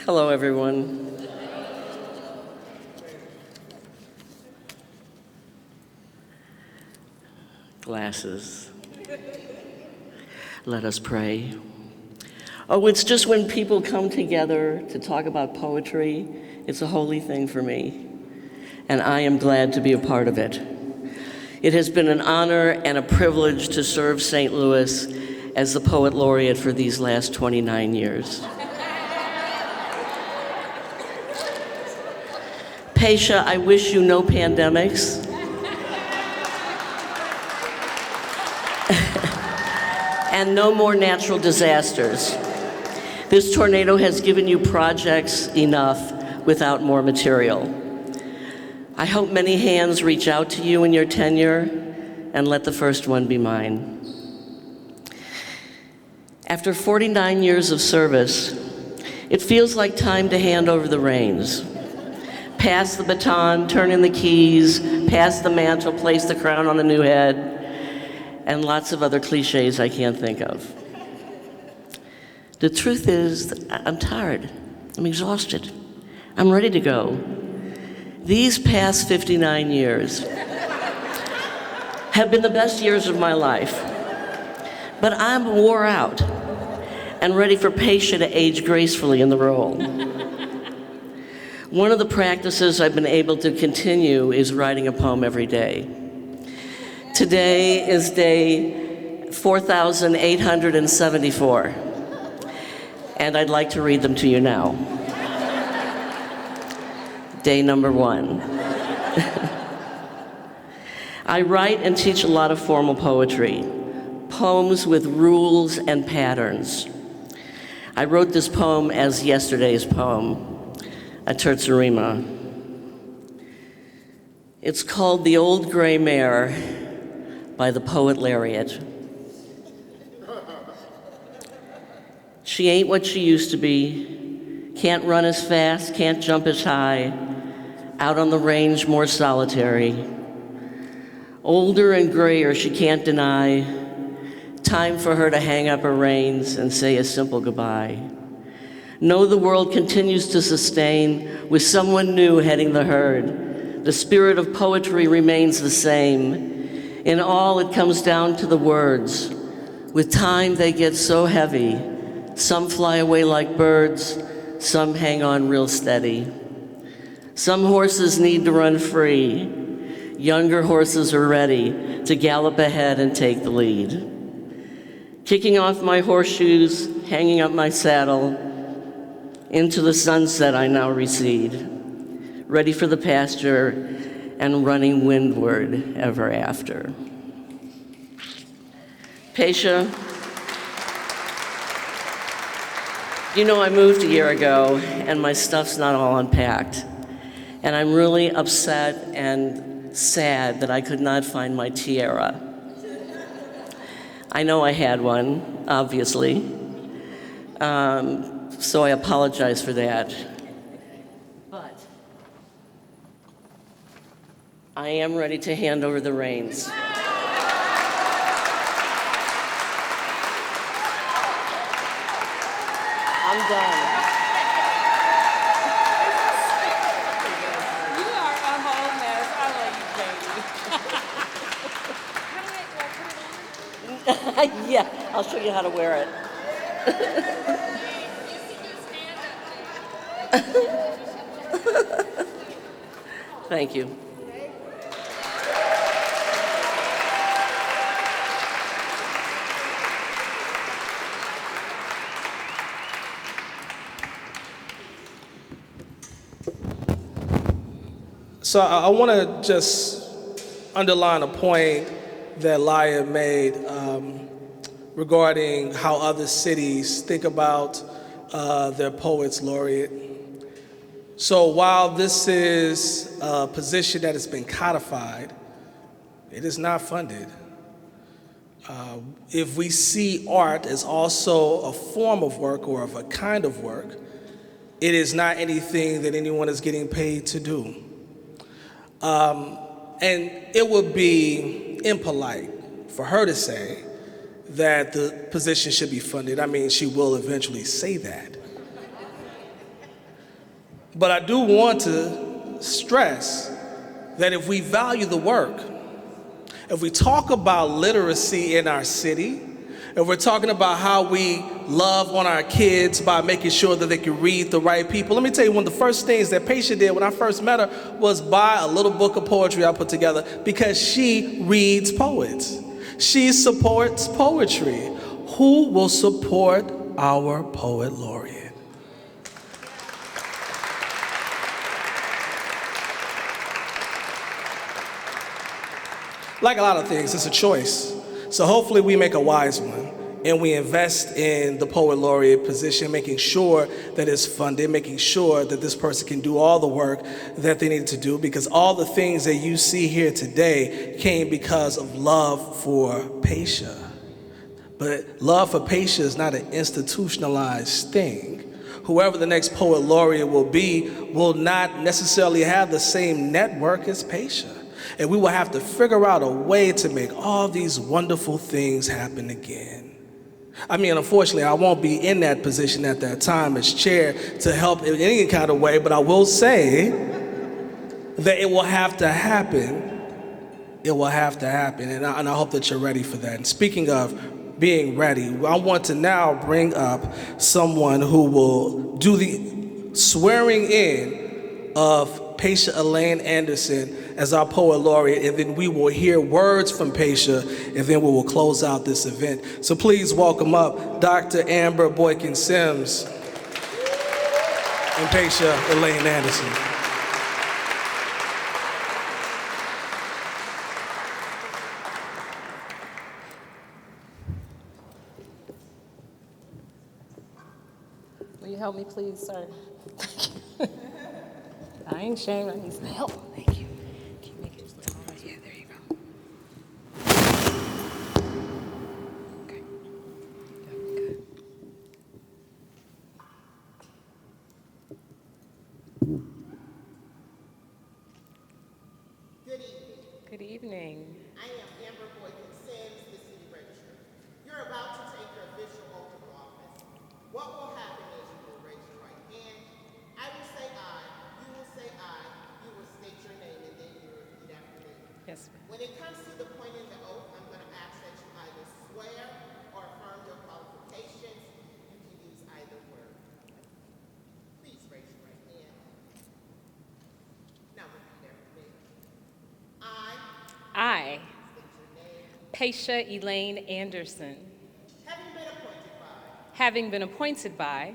Hello, everyone. Glasses. Let us pray. Oh, it's just when people come together to talk about poetry, it's a holy thing for me, and I am glad to be a part of it. It has been an honor and a privilege to serve St. Louis as the Poet Laureate for these last 29 years. Pacia, I wish you no pandemics. And no more natural disasters. This tornado has given you projects enough without more material. I hope many hands reach out to you in your tenure, and let the first one be mine. After 49 years of service, it feels like time to hand over the reins. Pass the baton, turn in the keys, pass the mantle, place the crown on a new head, and lots of other cliches I can't think of. The truth is, I'm tired. I'm exhausted. I'm ready to go. These past 59 years have been the best years of my life, but I'm wore out and ready for Pacia to age gracefully in the role. One of the practices I've been able to continue is writing a poem every day. Today is day 4,874. And I'd like to read them to you now. day number 1. I write and teach a lot of formal poetry, poems with rules and patterns. I wrote this poem as yesterday's poem, a terza rima. It's called The Old Gray Mare by the poet Laureate. She ain't what she used to be, can't run as fast, can't jump as high, out on the range more solitary. Older and grayer, she can't deny, time for her to hang up her reins and say a simple goodbye. Know the world continues to sustain with someone new heading the herd. The spirit of poetry remains the same. In all, it comes down to the words. With time, they get so heavy. Some fly away like birds, some hang on real steady. Some horses need to run free. Younger horses are ready to gallop ahead and take the lead. Kicking off my horseshoes, hanging up my saddle, into the sunset I now recede, ready for the pasture and running windward ever after. Pacia, you know, I moved a year ago and my stuff's not all unpacked. And I'm really upset and sad that I could not find my tiara. I know I had one, obviously. So I apologize for that. But I am ready to hand over the reins. I'm done. You are a whole mess. I love you, baby. Yeah, I'll show you how to wear it. Thank you. So I want to just underline a point that Laya made regarding how other cities think about their poets laureate. So while this is a position that has been codified, it is not funded. If we see art as also a form of work or of a kind of work, it is not anything that anyone is getting paid to do. And it would be impolite for her to say that the position should be funded. I mean, she will eventually say that. But I do want to stress that if we value the work, if we talk about literacy in our city, if we're talking about how we love on our kids by making sure that they can read the right people, let me tell you, one of the first things that Pacia did when I first met her was buy a little book of poetry I put together because she reads poets. She supports poetry. Who will support our poet laureate? Like a lot of things, it's a choice. So hopefully we make a wise one and we invest in the poet laureate position, making sure that it's funded, making sure that this person can do all the work that they need to do, because all the things that you see here today came because of love for Pacia. But love for Pacia is not an institutionalized thing. Whoever the next poet laureate will be will not necessarily have the same network as Pacia. And we will have to figure out a way to make all these wonderful things happen again. I mean, unfortunately, I won't be in that position at that time as chair to help in any kind of way, but I will say that it will have to happen. It will have to happen, and I hope that you're ready for that. And speaking of being ready, I want to now bring up someone who will do the swearing in of Pacia Elaine Anderson as our poet laureate, and then we will hear words from Pacia, and then we will close out this event. So please welcome up Dr. Amber Boykin Sims and Pacia Elaine Anderson. help me, please, sir? I ain't ashamed. I need some help. Thank you. Can you make it just taller? Yeah, there you go. Okay. Good. Good evening. I am Amber Boykin Sims, the city registrar. You're about to take your official oath of office. What will happen is you will raise your right hand. I will say aye. You will say aye. You will state your name and then you repeat after me. Yes, ma'am. When it comes to the point in the oath, I'm going to ask that you either swear or affirm your qualifications. You can use either word. Please raise your right hand. Now repeat after me. I, Pacia Elaine Anderson, Having been appointed by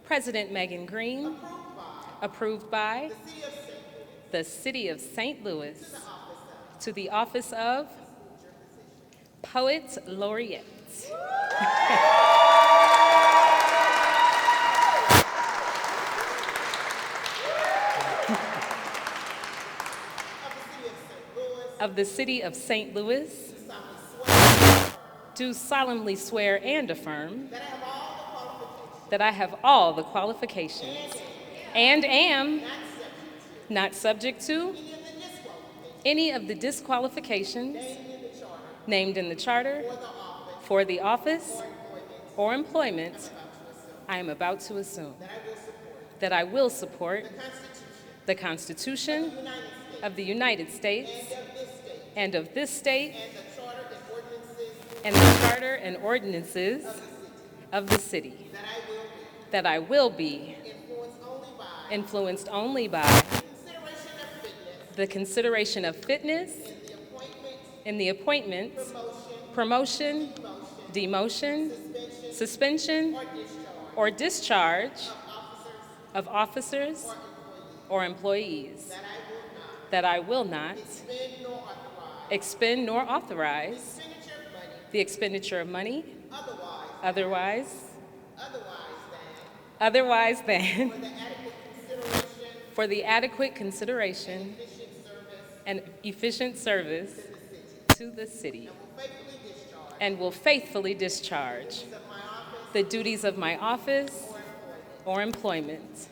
President Megan Green, approved by the City of St. Louis, to the office of Poet Laureate. Of the City of St. Louis, do solemnly swear and affirm that I have all the qualifications and am not subject to any of the disqualifications named in the charter for the office or employment I am about to assume, that I will support the Constitution of the United States and of this state, and the charter and ordinances of the city, that I will be influenced only by the consideration of fitness in the appointment, promotion, demotion, suspension, or discharge of officers or employees, that I will not expend nor authorize the expenditure of money otherwise than for the adequate consideration and efficient service to the city, and will faithfully discharge the duties of my office or employment.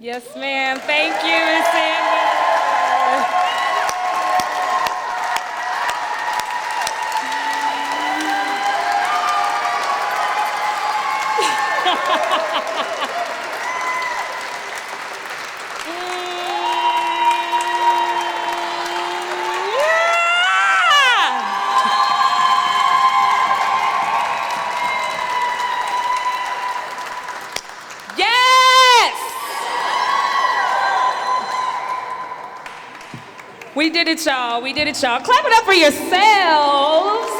Yes, ma'am. Thank you, Ms. Sanders. We did it, y'all. We did it, y'all. Clap it up for yourselves.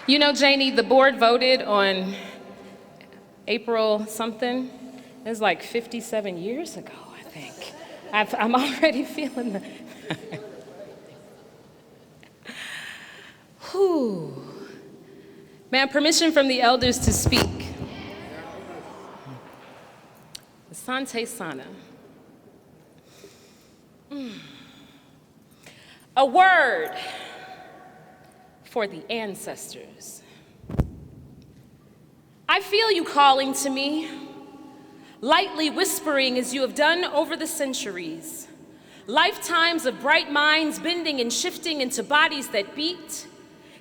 You know, Janie, the board voted on April something. It was like 57 years ago, I think. I'm already feeling the... Whew. Ma'am, permission from the elders to speak. Asante Sana. A word for the ancestors. I feel you calling to me, lightly whispering as you have done over the centuries. Lifetimes of bright minds bending and shifting into bodies that beat,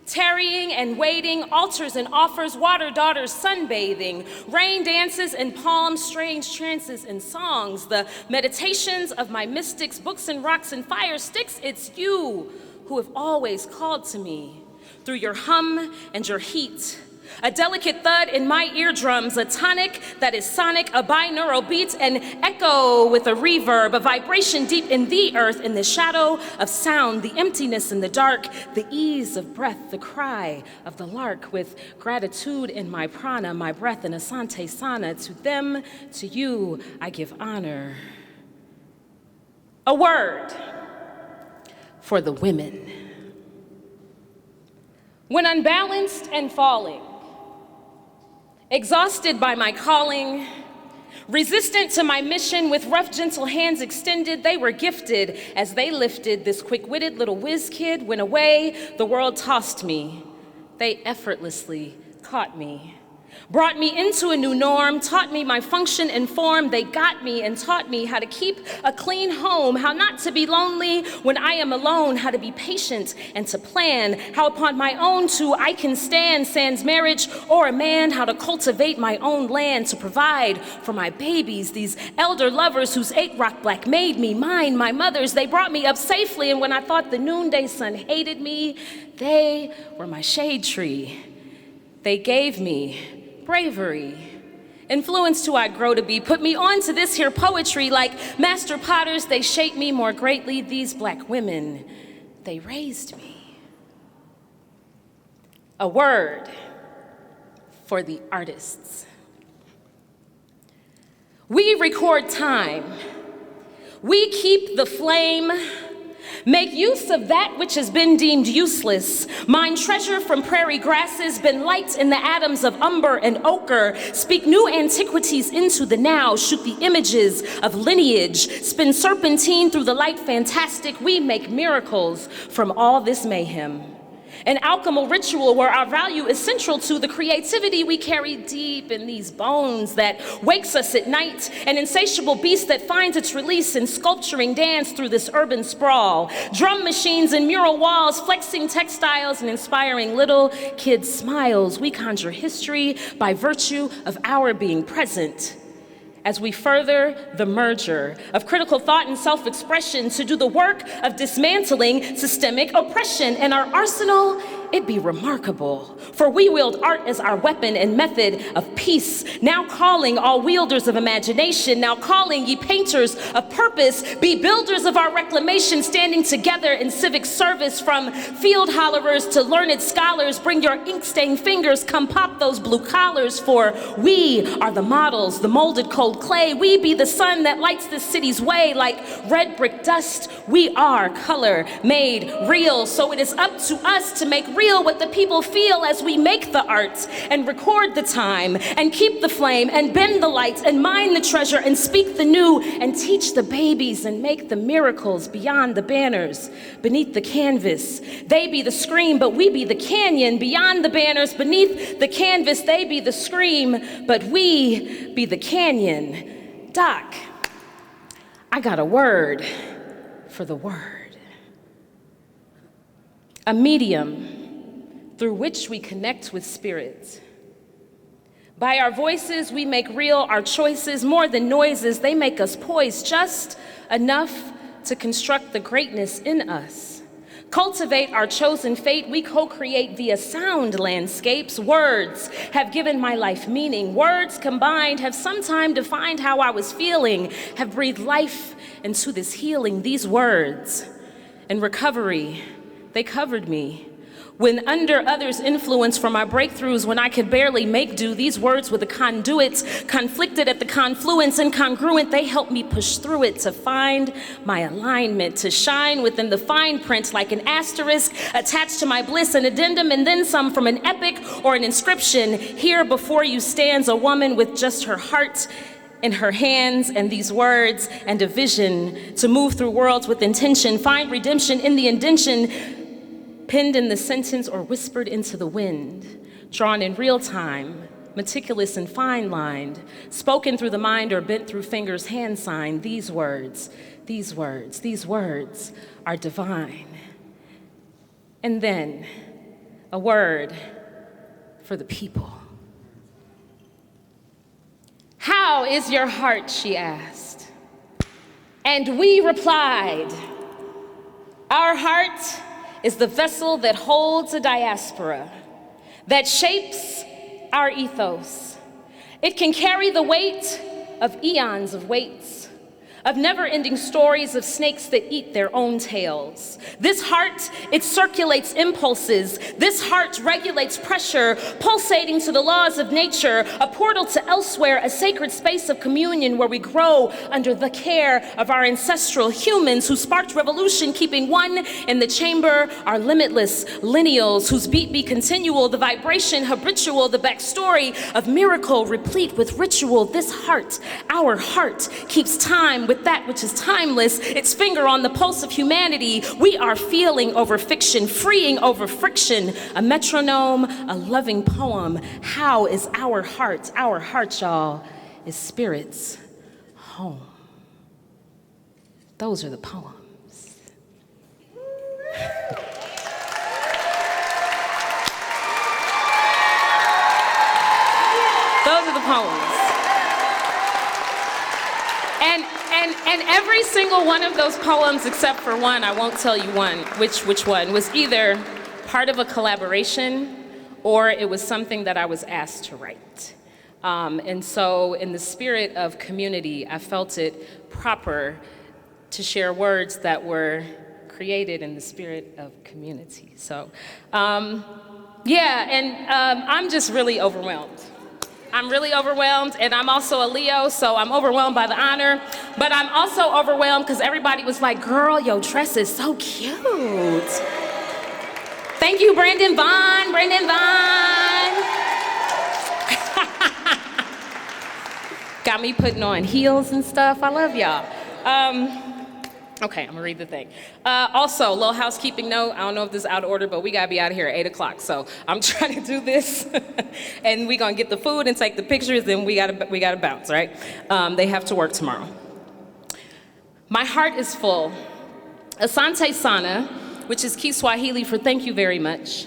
tarrying and waiting, altars and offers, water daughters sunbathing, rain dances and palms, strange trances and songs, the meditations of my mystics, books and rocks and fire sticks. It's you who have always called to me through your hum and your heat, A delicate thud in my eardrums, a tonic that is sonic, a binaural beat, an echo with a reverb, a vibration deep in the earth, in the shadow of sound, the emptiness in the dark, the ease of breath, the cry of the lark, with gratitude in my prana, my breath in asante sana. To them, to you, I give honor. A word for the women. When unbalanced and falling, exhausted by my calling, resistant to my mission, with rough, gentle hands extended, they were gifted as they lifted this quick-witted little whiz kid. When away the world tossed me, they effortlessly caught me, brought me into a new norm, taught me my function and form. They got me and taught me how to keep a clean home, how not to be lonely when I am alone, how to be patient and to plan, how upon my own too I can stand, sans marriage or a man, how to cultivate my own land, to provide for my babies, these elder lovers whose 8 rock black made me mine, my mothers. They brought me up safely, and when I thought the noonday sun hated me, they were my shade tree. They gave me bravery, influenced who I grow to be, put me on to this here poetry. Like master potters, they shape me more greatly. These black women, they raised me. A word for the artists. We record time. We keep the flame. Make use of that which has been deemed useless. Mine treasure from prairie grasses, been light in the atoms of umber and ochre. Speak new antiquities into the now. Shoot the images of lineage. Spin serpentine through the light fantastic. We make miracles from all this mayhem. An alchemical ritual where our value is central to the creativity we carry deep in these bones that wakes us at night, an insatiable beast that finds its release in sculpturing dance through this urban sprawl. Drum machines and mural walls, flexing textiles and inspiring little kids' smiles. We conjure history by virtue of our being present. As we further the merger of critical thought and self-expression to do the work of dismantling systemic oppression, and our arsenal, it'd be remarkable. For we wield art as our weapon and method of peace, now calling all wielders of imagination, now calling ye painters of purpose, be builders of our reclamation, standing together in civic service. From field hollerers to learned scholars, bring your ink-stained fingers, come pop those blue collars, for we are the models, the molded cold clay. We be the sun that lights this city's way like red brick dust. We are color made real, so it is up to us to make real what the people feel as we make the art and record the time and keep the flame and bend the lights and mine the treasure and speak the new and teach the babies and make the miracles beyond the banners, beneath the canvas. They be the scream, but we be the canyon. Beyond the banners, beneath the canvas, they be the scream, but we be the canyon. Doc, I got a word for the word. A medium through which we connect with spirit. By our voices, we make real our choices. More than noises, they make us poised just enough to construct the greatness in us. Cultivate our chosen fate, we co-create via sound landscapes. Words have given my life meaning. Words combined have sometime defined how I was feeling, have breathed life into this healing. These words in recovery, they covered me. When under others' influence for my breakthroughs, when I could barely make do, these words were the conduits, conflicted at the confluence, incongruent, they helped me push through it to find my alignment, to shine within the fine print like an asterisk attached to my bliss, an addendum and then some from an epic or an inscription. Here before you stands a woman with just her heart in her hands and these words and a vision to move through worlds with intention, find redemption in the indention, penned in the sentence or whispered into the wind, drawn in real time, meticulous and fine-lined, spoken through the mind or bent through fingers, hand signed. These words are divine. And then a word for the people. How is your heart, she asked. And we replied, our heart is the vessel that holds a diaspora, that shapes our ethos. It can carry the weight of eons of weights, of never-ending stories of snakes that eat their own tails. This heart, it circulates impulses. This heart regulates pressure, pulsating to the laws of nature, a portal to elsewhere, a sacred space of communion where we grow under the care of our ancestral humans who sparked revolution, keeping one in the chamber, our limitless lineals whose beat be continual, the vibration habitual, the backstory of miracle replete with ritual. This heart, our heart, keeps time with that which is timeless, its finger on the pulse of humanity. We are feeling over fiction, freeing over friction, a metronome, a loving poem. How is our heart? Our heart, y'all, is spirit's home. Those are the poems. Those are the poems. And every single one of those poems, except for one, I won't tell you which one, was either part of a collaboration or it was something that I was asked to write. And so in the spirit of community, I felt it proper to share words that were created in the spirit of community. So, I'm just really overwhelmed. I'm really overwhelmed, and I'm also a Leo, so I'm overwhelmed by the honor, but I'm also overwhelmed because everybody was like, girl, your dress is so cute. Thank you, Brandon Vaughn. Got me putting on heels and stuff. I love y'all. Okay, I'm gonna read the thing. Also, little housekeeping note, I don't know if this is out of order, but we gotta be out of here at 8 o'clock. So I'm trying to do this and we gonna get the food and take the pictures, then we gotta bounce, right? They have to work tomorrow. My heart is full. Asante Sana, which is Kiswahili for thank you very much.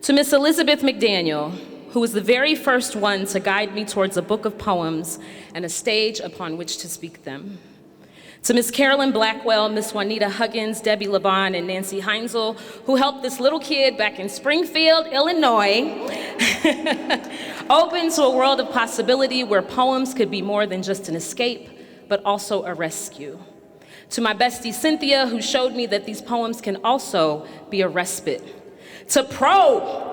To Miss Elizabeth McDaniel, who was the very first one to guide me towards a book of poems and a stage upon which to speak them. To Miss Carolyn Blackwell, Miss Juanita Huggins, Debbie Laban, and Nancy Heinzel, who helped this little kid back in Springfield, Illinois, open to a world of possibility where poems could be more than just an escape, but also a rescue. To my bestie Cynthia, who showed me that these poems can also be a respite. To Pro,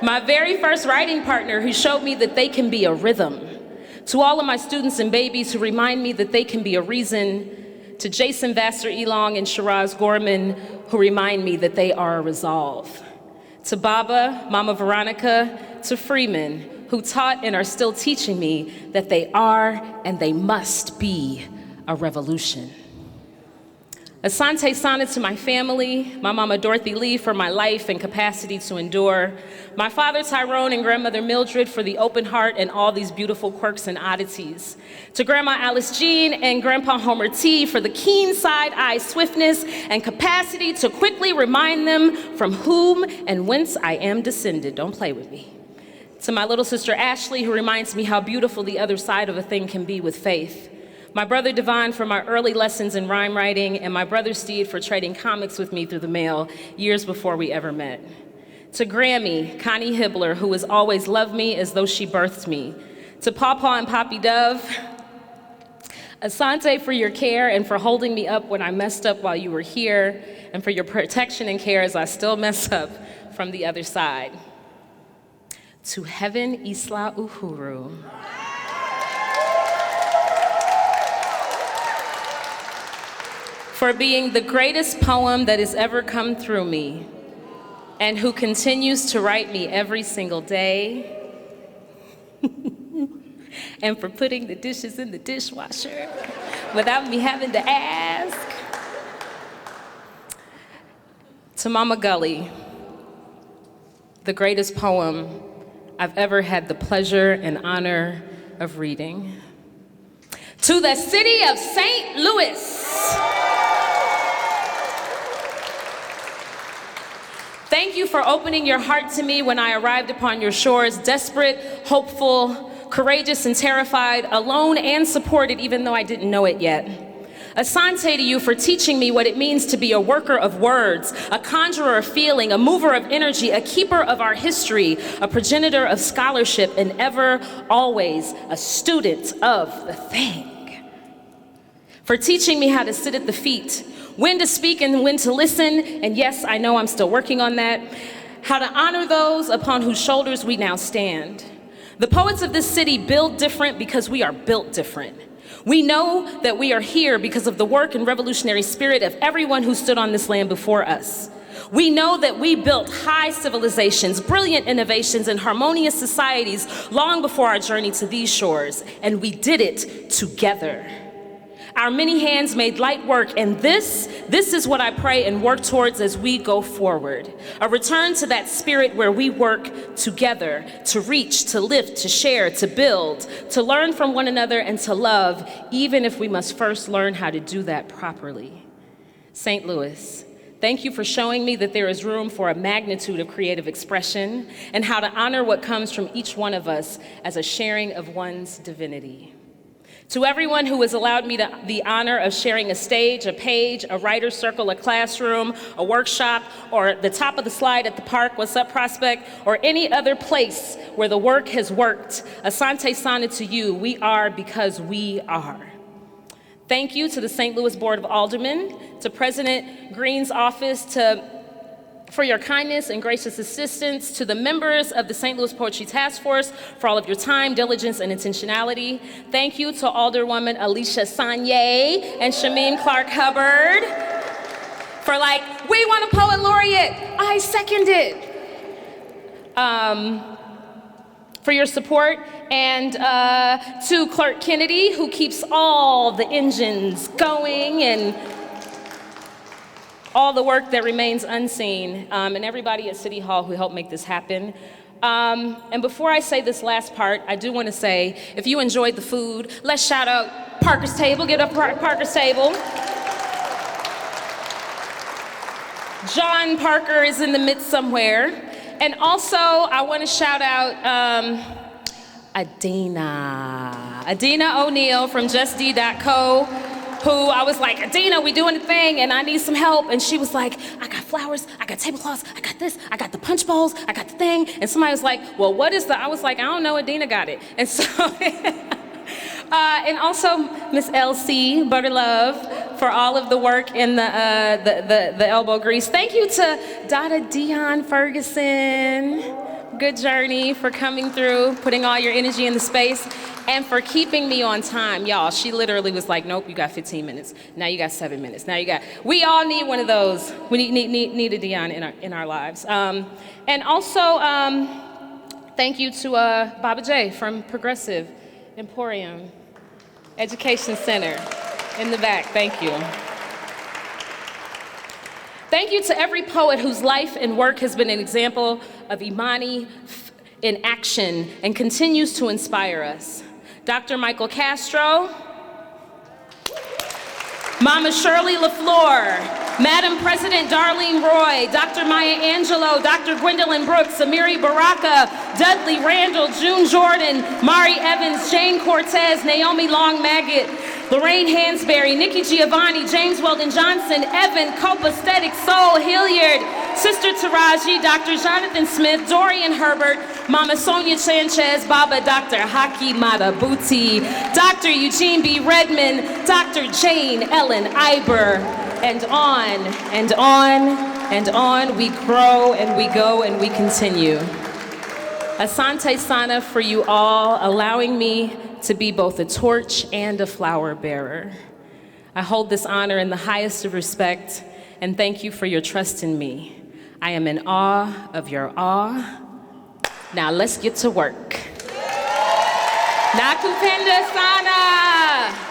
my very first writing partner, who showed me that they can be a rhythm. To all of my students and babies who remind me that they can be a reason. To Jason Vassar Elong and Shiraz Gorman, who remind me that they are a resolve. To Baba, Mama Veronica, to Freeman, who taught and are still teaching me that they are and they must be a revolution. Asante Sana to my family, my mama Dorothy Lee for my life and capacity to endure, my father Tyrone and grandmother Mildred for the open heart and all these beautiful quirks and oddities, to Grandma Alice Jean and Grandpa Homer T for the keen side-eye swiftness and capacity to quickly remind them from whom and whence I am descended. Don't play with me. To my little sister Ashley, who reminds me how beautiful the other side of a thing can be with faith. My brother Devon for my early lessons in rhyme writing, and my brother Steve for trading comics with me through the mail years before we ever met. To Grammy, Connie Hibbler, who has always loved me as though she birthed me. To Pawpaw and Poppy Dove, Asante for your care and for holding me up when I messed up while you were here, and for your protection and care as I still mess up from the other side. To Heaven Isla Uhuru. For being the greatest poem that has ever come through me, and who continues to write me every single day, and for putting the dishes in the dishwasher without me having to ask. To Mama Gully, the greatest poem I've ever had the pleasure and honor of reading. To the city of St. Louis. Thank you for opening your heart to me when I arrived upon your shores, desperate, hopeful, courageous, and terrified, alone and supported, even though I didn't know it yet. Asante to you for teaching me what it means to be a worker of words, a conjurer of feeling, a mover of energy, a keeper of our history, a progenitor of scholarship, and ever, always a student of the thing. For teaching me how to sit at the feet, when to speak and when to listen, and yes, I know I'm still working on that, how to honor those upon whose shoulders we now stand. The poets of this city build different because we are built different. We know that we are here because of the work and revolutionary spirit of everyone who stood on this land before us. We know that we built high civilizations, brilliant innovations, and harmonious societies long before our journey to these shores, and we did it together. Our many hands made light work, and this is what I pray and work towards as we go forward. A return to that spirit where we work together, to reach, to lift, to share, to build, to learn from one another, and to love, even if we must first learn how to do that properly. St. Louis, thank you for showing me that there is room for a magnitude of creative expression and how to honor what comes from each one of us as a sharing of one's divinity. To everyone who has allowed me the honor of sharing a stage, a page, a writer's circle, a classroom, a workshop, or the top of the slide at the park, what's up, Prospect, or any other place where the work has worked, Asante Sana to you, we are because we are. Thank you to the St. Louis Board of Aldermen, to President Green's office, for your kindness and gracious assistance, to the members of the St. Louis Poetry Task Force for all of your time, diligence, and intentionality. Thank you to Alderwoman Alicia Sanye and Shameen Clark Hubbard for we want a poet laureate. I second it. For your support, and to Clerk Kennedy, who keeps all the engines going, and all the work that remains unseen, and everybody at City Hall who helped make this happen. And before I say this last part, I do want to say, if you enjoyed the food, let's shout out Parker's Table. Get up, Parker's Table. John Parker is in the midst somewhere. And also, I want to shout out Adina O'Neill from justd.co, who I was like, Adina, we doing the thing and I need some help. And she was like, I got flowers, I got tablecloths, I got this, I got the punch bowls, I got the thing. And somebody was like, well, what is I was like, I don't know, Adina got it. And so, and also Miss L.C. Butterlove for all of the work in the elbow grease. Thank you to Dada Dion Ferguson. Good journey for coming through, putting all your energy in the space, and for keeping me on time. Y'all, she literally was like, nope, you got 15 minutes. Now you got 7 minutes. Now you got, we all need one of those. We need a Dion in our lives. And also, thank you to Baba J from Progressive Emporium Education Center in the back. Thank you. Thank you to every poet whose life and work has been an example of Imani in action and continues to inspire us. Dr. Michael Castro, Mama Shirley LaFleur, Madam President Darlene Roy, Dr. Maya Angelou, Dr. Gwendolyn Brooks, Amiri Baraka, Dudley Randall, June Jordan, Mari Evans, Jane Cortez, Naomi Long Maggot, Lorraine Hansberry, Nikki Giovanni, James Weldon Johnson, Evan Copacetic, Soul Hilliard, Sister Taraji, Dr. Jonathan Smith, Dorian Herbert, Mama Sonia Sanchez, Baba Dr. Haki Madabuti, Dr. Eugene B. Redmond, Dr. Jane Ellen Iber, and on and on and on we grow and we go and we continue. Asante Sana for you all, allowing me to be both a torch and a flower bearer. I hold this honor in the highest of respect, and thank you for your trust in me. I am in awe of your awe. Now let's get to work. Nakupenda Sana.